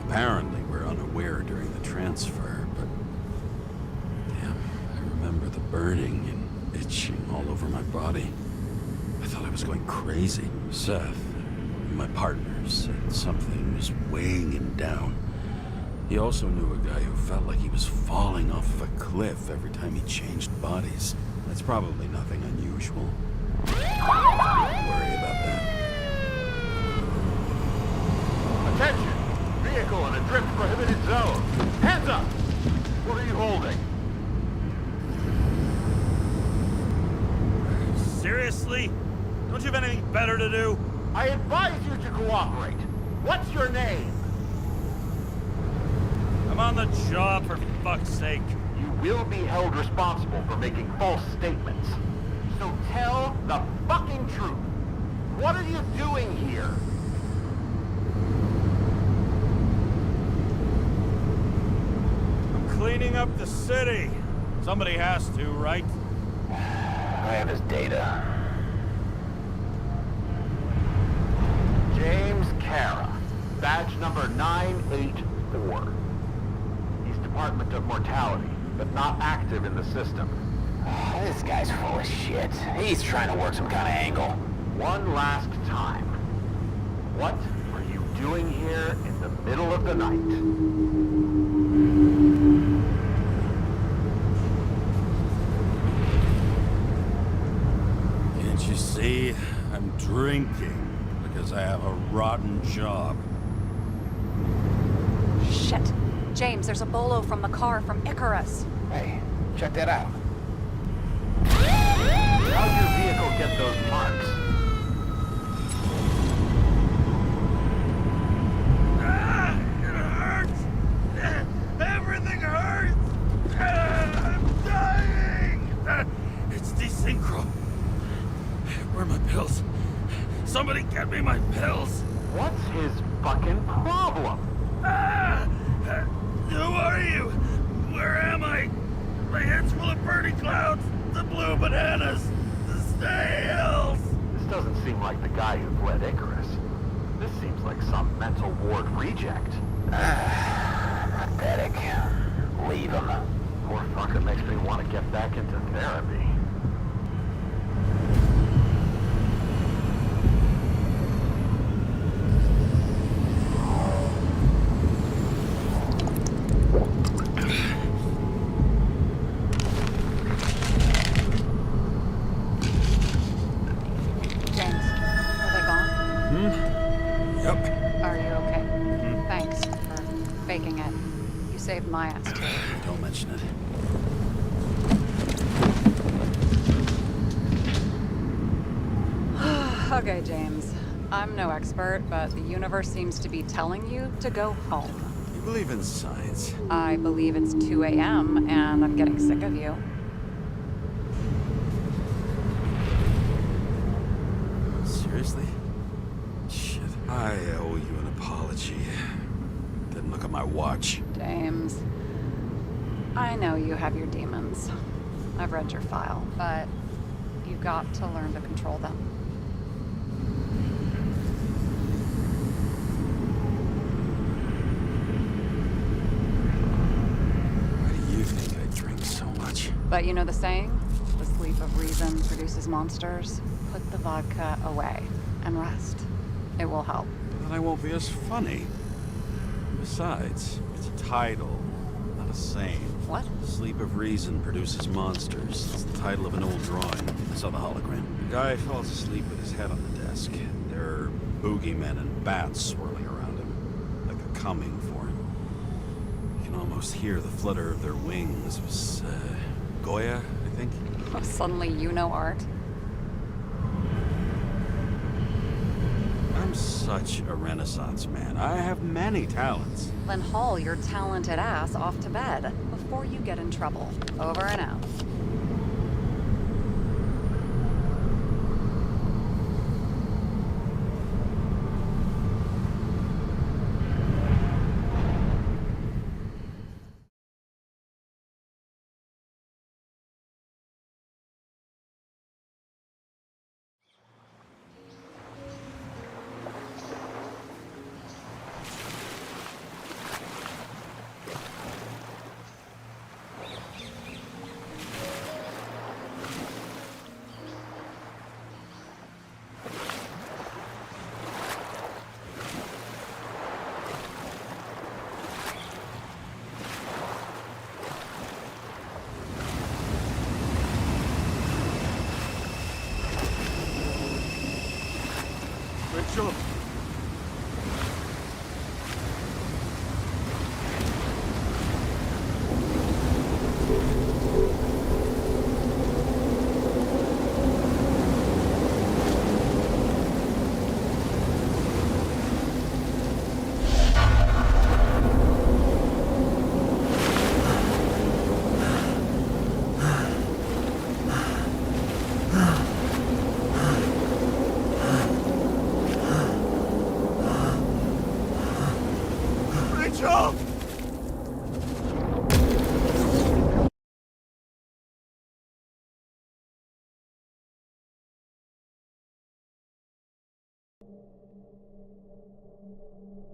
Apparently, we're unaware during the transfer, but... Damn, I remember the burning and itching all over my body. I thought I was going crazy. Seth, my partner, said something was weighing him down. He also knew a guy who felt like he was falling off of a cliff every time he changed bodies. That's probably nothing unusual. Don't worry about that. Attention! Vehicle in a drift prohibited zone. Hands up! What are you holding? Seriously? Don't you have anything better to do? I advise you to cooperate. What's your name? I'm on the job, for fuck's sake. You will be held responsible for making false statements. So tell the fucking truth. What are you doing here? I'm cleaning up the city. Somebody has to, right? I have his data. James Kara, badge number 984. He's Department of Mortality, but not active in the system. This guy's full of shit. He's trying to work some kind of angle. One last time. What are you doing here in the middle of the night? Can't you see? I'm drinking because I have a rotten job. Shit. James, there's a bolo from the car from Icarus. Hey, check that out. How'd your vehicle get those marks? It hurts! Everything hurts! I'm dying! It's desynchro. Where are my pills? Somebody get me my pills! What's his fucking problem? Who are you? Where am I? My head's full of burning clouds, the blue bananas, the snails! This doesn't seem like the guy who fled Icarus. This seems like some mental ward reject. Pathetic. Leave him. Poor fucker makes me want to get back into therapy. My ass too. Don't mention it. Okay, James. I'm no expert, but the universe seems to be telling you to go home. You believe in science? I believe it's 2 a.m. and I'm getting sick of you. Seriously? Shit. I owe you an apology. Didn't Look at my watch. James, I know you have your demons. I've read your file, but you've got to learn to control them. Why do you think I drink so much? But you know the saying? The sleep of reason produces monsters. Put the vodka away and rest. It will help. Then I won't be as funny. Besides, it's a title, not a saying. What? Sleep of Reason Produces Monsters. It's the title of an old drawing. I saw the hologram. The guy falls asleep with his head on the desk. There are boogeymen and bats swirling around him, like they're coming for him. You can almost hear the flutter of their wings. It was, Goya, I think? Oh, suddenly you know art. I'm such a Renaissance man. I have many talents. Then haul your talented ass off to bed before you get in trouble. Over and out. Rachel!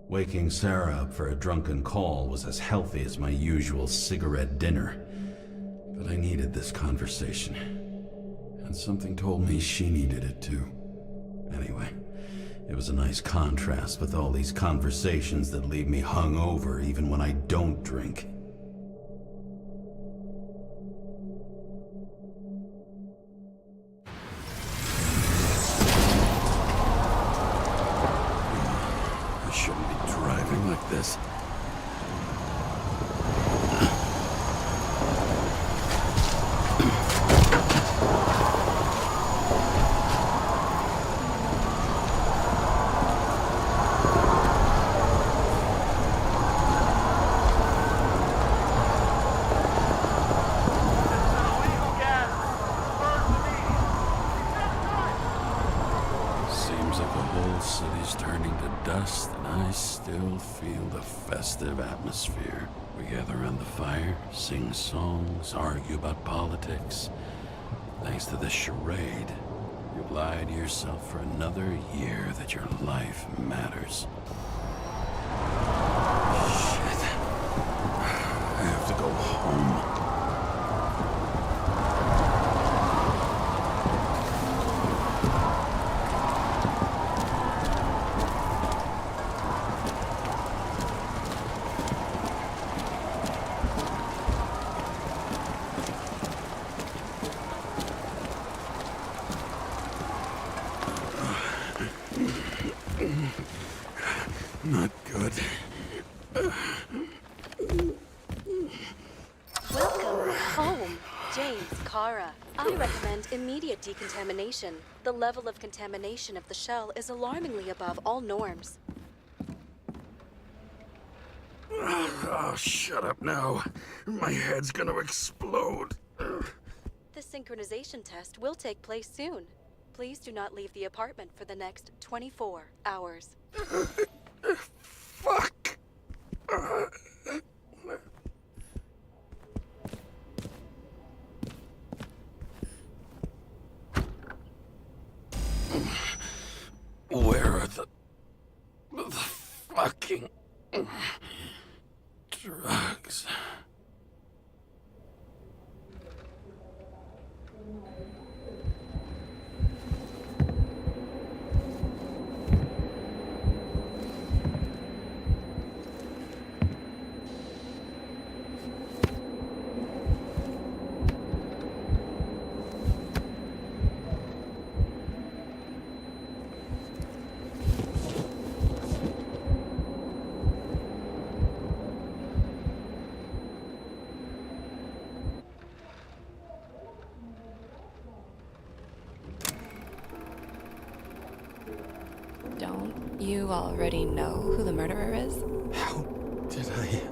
Waking Sarah up for a drunken call was as healthy as my usual cigarette dinner. But I needed this conversation. And something told me she needed it too. Anyway, it was a nice contrast with all these conversations that leave me hungover even when I don't drink. This. Seems like the whole city's turning to dust, and I still feel the festive atmosphere. We gather around the fire, sing songs, argue about politics. Thanks to this charade, you've lied to yourself for another year that your life matters. Shit. I have to go home. Not good. Welcome home, James, Kara. I recommend immediate decontamination. The level of contamination of the shell is alarmingly above all norms. Oh, shut up now. My head's gonna explode. The synchronization test will take place soon. Please do not leave the apartment for the next 24 hours. Fuck! Where are the fucking drugs? Don't you already know who the murderer is? How did I...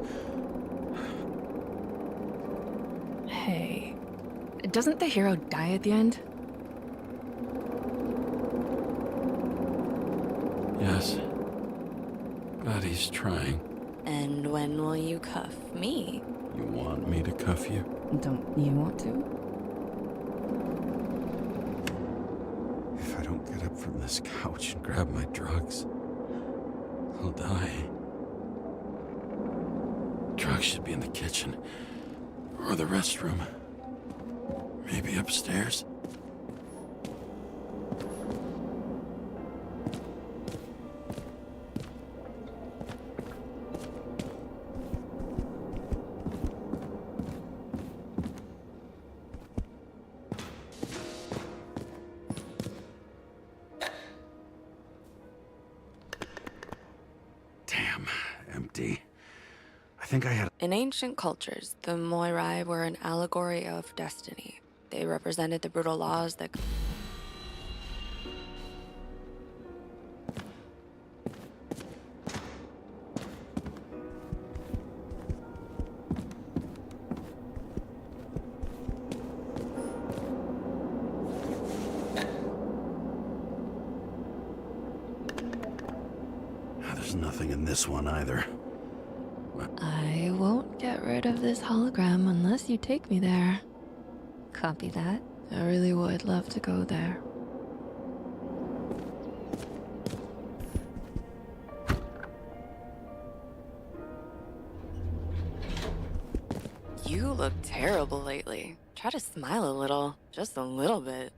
Hey, doesn't the hero die at the end? Yes. But he's trying. And when will you cuff me? You want me to cuff you? Don't you want to? If I don't get up from this couch and grab my drugs, I'll die. Drugs should be in the kitchen. Or the restroom. Maybe upstairs. Damn, empty. I think I had... In ancient cultures, the Moirai were an allegory of destiny. They represented the brutal laws that... There's nothing in this one either. I won't get rid of this hologram unless you take me there. Copy that. I really would love to go there. You look terrible lately. Try to smile a little. Just a little bit.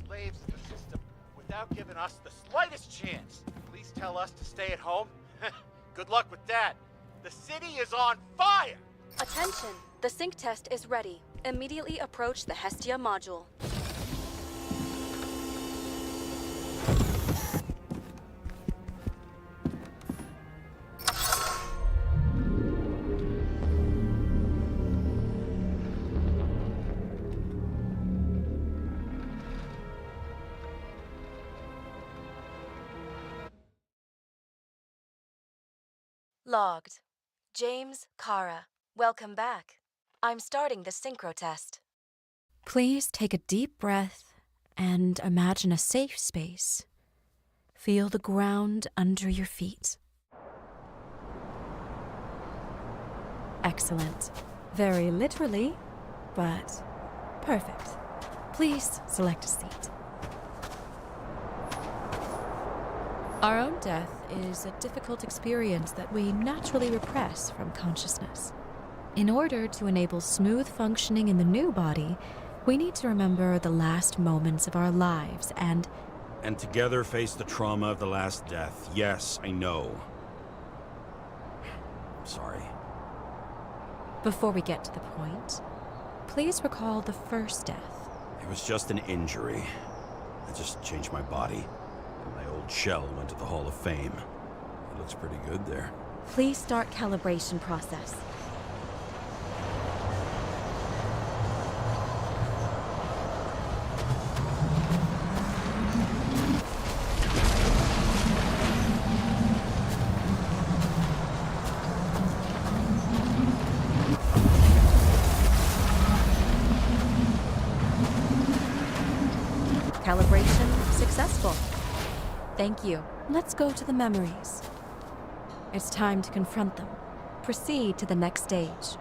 Slaves to the system without giving us the slightest chance. Please tell us to stay at home. Good luck with that. The city is on fire! Attention! The sync test is ready. Immediately approach the Hestia module. Logged. James, Kara, welcome back. I'm starting the synchro test. Please take a deep breath and imagine a safe space. Feel the ground under your feet. Excellent. Very literally, but perfect. Please select a seat. Our own death is a difficult experience that we naturally repress from consciousness. In order to enable smooth functioning in the new body, we need to remember the last moments of our lives and together face the trauma of the last death. Yes, I know. I'm sorry. Before we get to the point, please recall the first death. It was just an injury. I just changed my body. My old shell went to the Hall of Fame. It looks pretty good there. Please start calibration process. Calibration successful. Thank you. Let's go to the memories. It's time to confront them. Proceed to the next stage.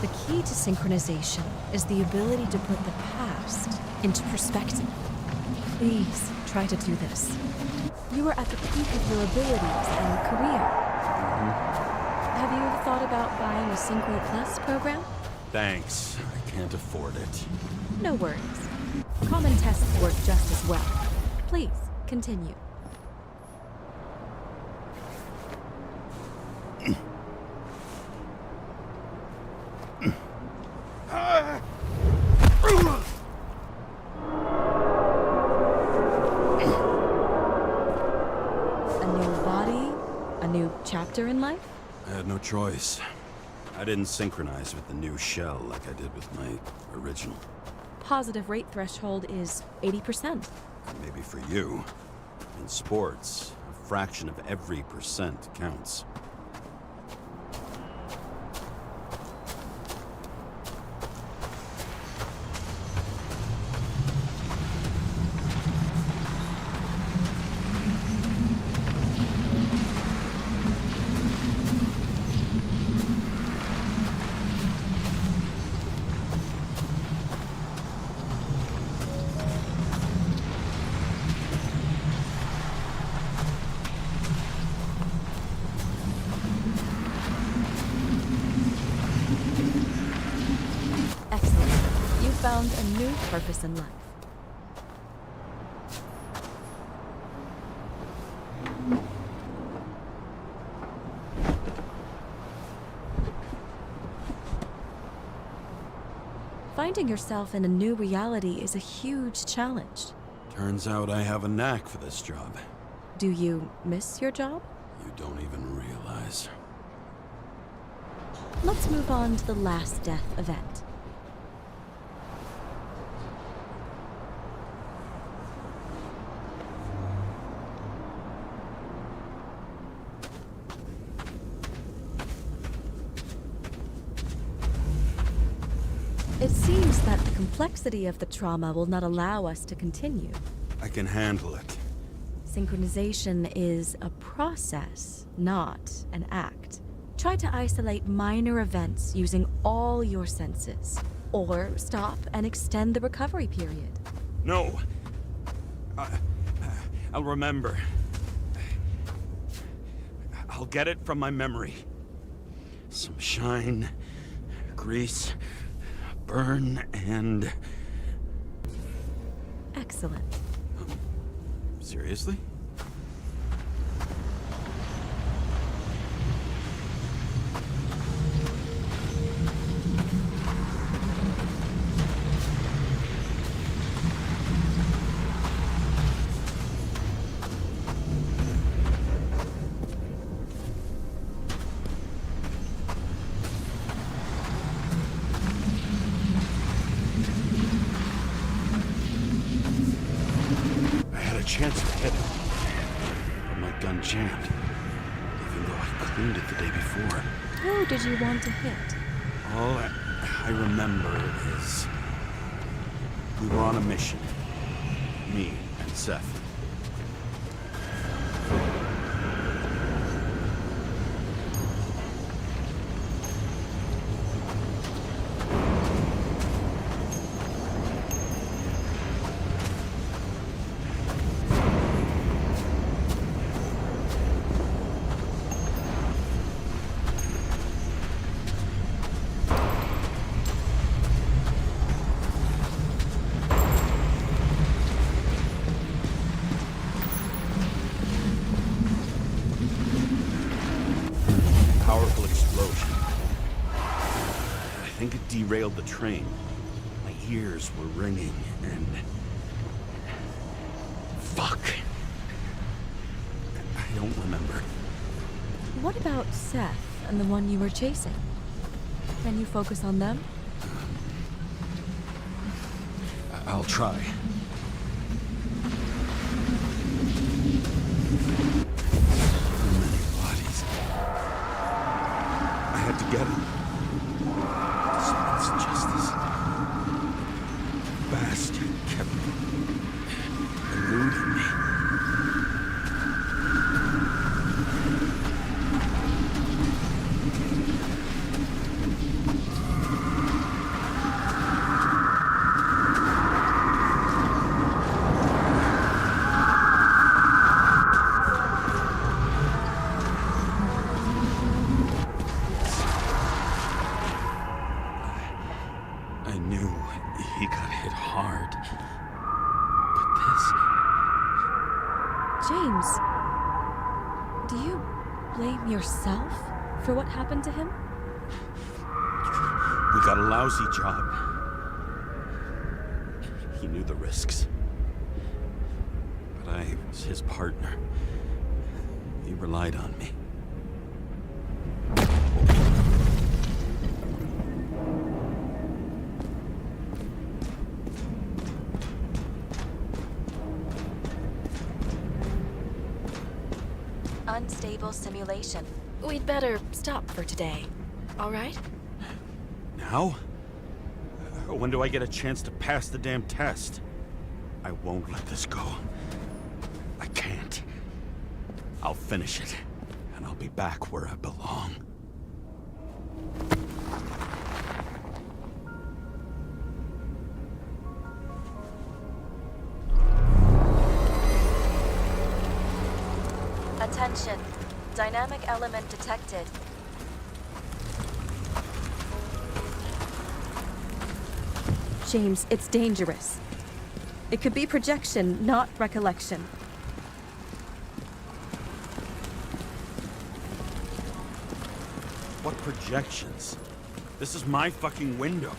The key to synchronization is the ability to put the past into perspective. Please try to do this. You are at the peak of your abilities and career. Have you thought about buying a Synchro Plus program? Thanks. I can't afford it. No worries. Common tests work just as well. Please, continue. Chapter in life? I had no choice. I didn't synchronize with the new shell like I did with my original. Positive rate threshold is 80%. Maybe for you. In sports, a fraction of every percent counts. Found a new purpose in life. Finding yourself in a new reality is a huge challenge. Turns out I have a knack for this job. Do you miss your job? You don't even realize. Let's move on to the last death event. It seems that the complexity of the trauma will not allow us to continue. I can handle it. Synchronization is a process, not an act. Try to isolate minor events using all your senses, or stop and extend the recovery period. No. I'll remember. I'll get it from my memory. Some shine, grease, burn, and... Excellent. Seriously? Chance to hit it, but my gun jammed, even though I cleaned it the day before. Who did you want to hit? All I remember is we were on a mission, me and Seth. derailed the train. My ears were ringing and... Fuck. I don't remember. What about Seth and the one you were chasing? Can you focus on them? I'll try. Too many bodies. I had to get him. It's justice. Bastard kept eluding me. I knew he got hit hard. But James, do you blame yourself for what happened to him? we got a lousy job. He knew the risks. But I was his partner. He relied on me. Unstable simulation. We'd better stop for today. All right? Now? When do I get a chance to pass the damn test? I won't let this go. I can't. I'll finish it, and I'll be back where I belong. Attention. Dynamic element detected. James, it's dangerous. It could be projection, not recollection. What projections? This is my fucking window.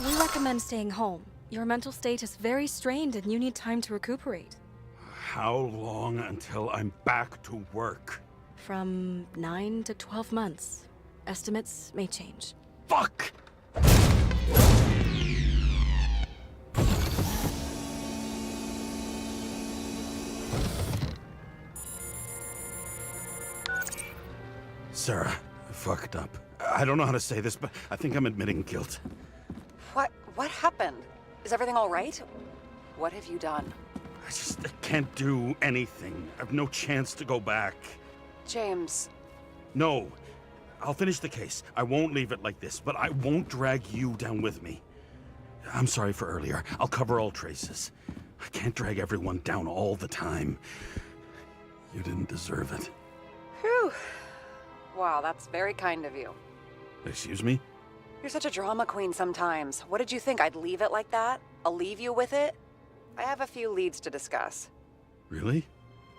We recommend staying home. Your mental state is very strained and you need time to recuperate. How long until I'm back to work? From 9 to 12 months. Estimates may change. Fuck! Sarah, I fucked up. I don't know how to say this, but I think I'm admitting guilt. What happened? Is everything all right? What have you done? I can't do anything. I've no chance to go back. James. No. I'll finish the case. I won't leave it like this, but I won't drag you down with me. I'm sorry for earlier. I'll cover all traces. I can't drag everyone down all the time. You didn't deserve it. Whew. Wow, that's very kind of you. Excuse me? You're such a drama queen sometimes. What did you think, I'd leave it like that? I'll leave you with it? I have a few leads to discuss. Really?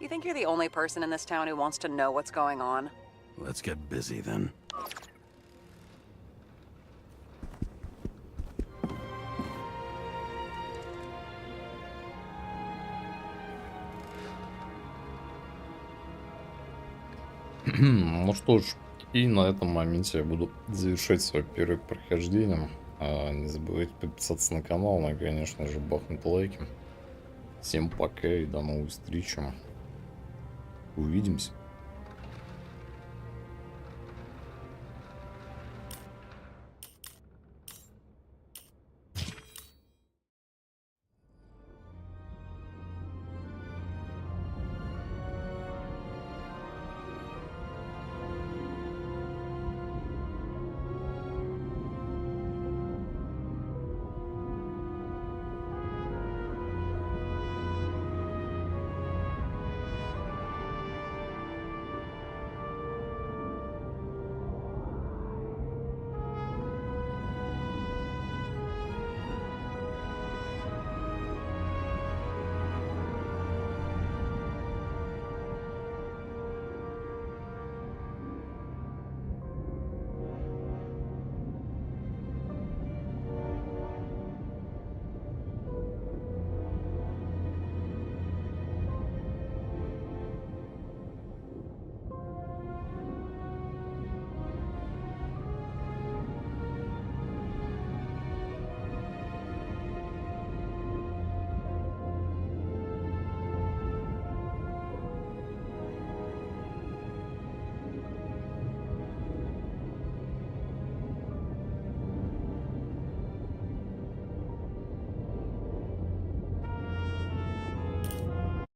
You think you're the only person in this town who wants to know what's going on? Let's get busy then. Ну что ж, и на этом моменте я буду завершать свое первое прохождение. Не забывайте подписаться на канал, ну и, конечно же, бахнуть лайки. Всем пока и до новых встреч. Увидимся.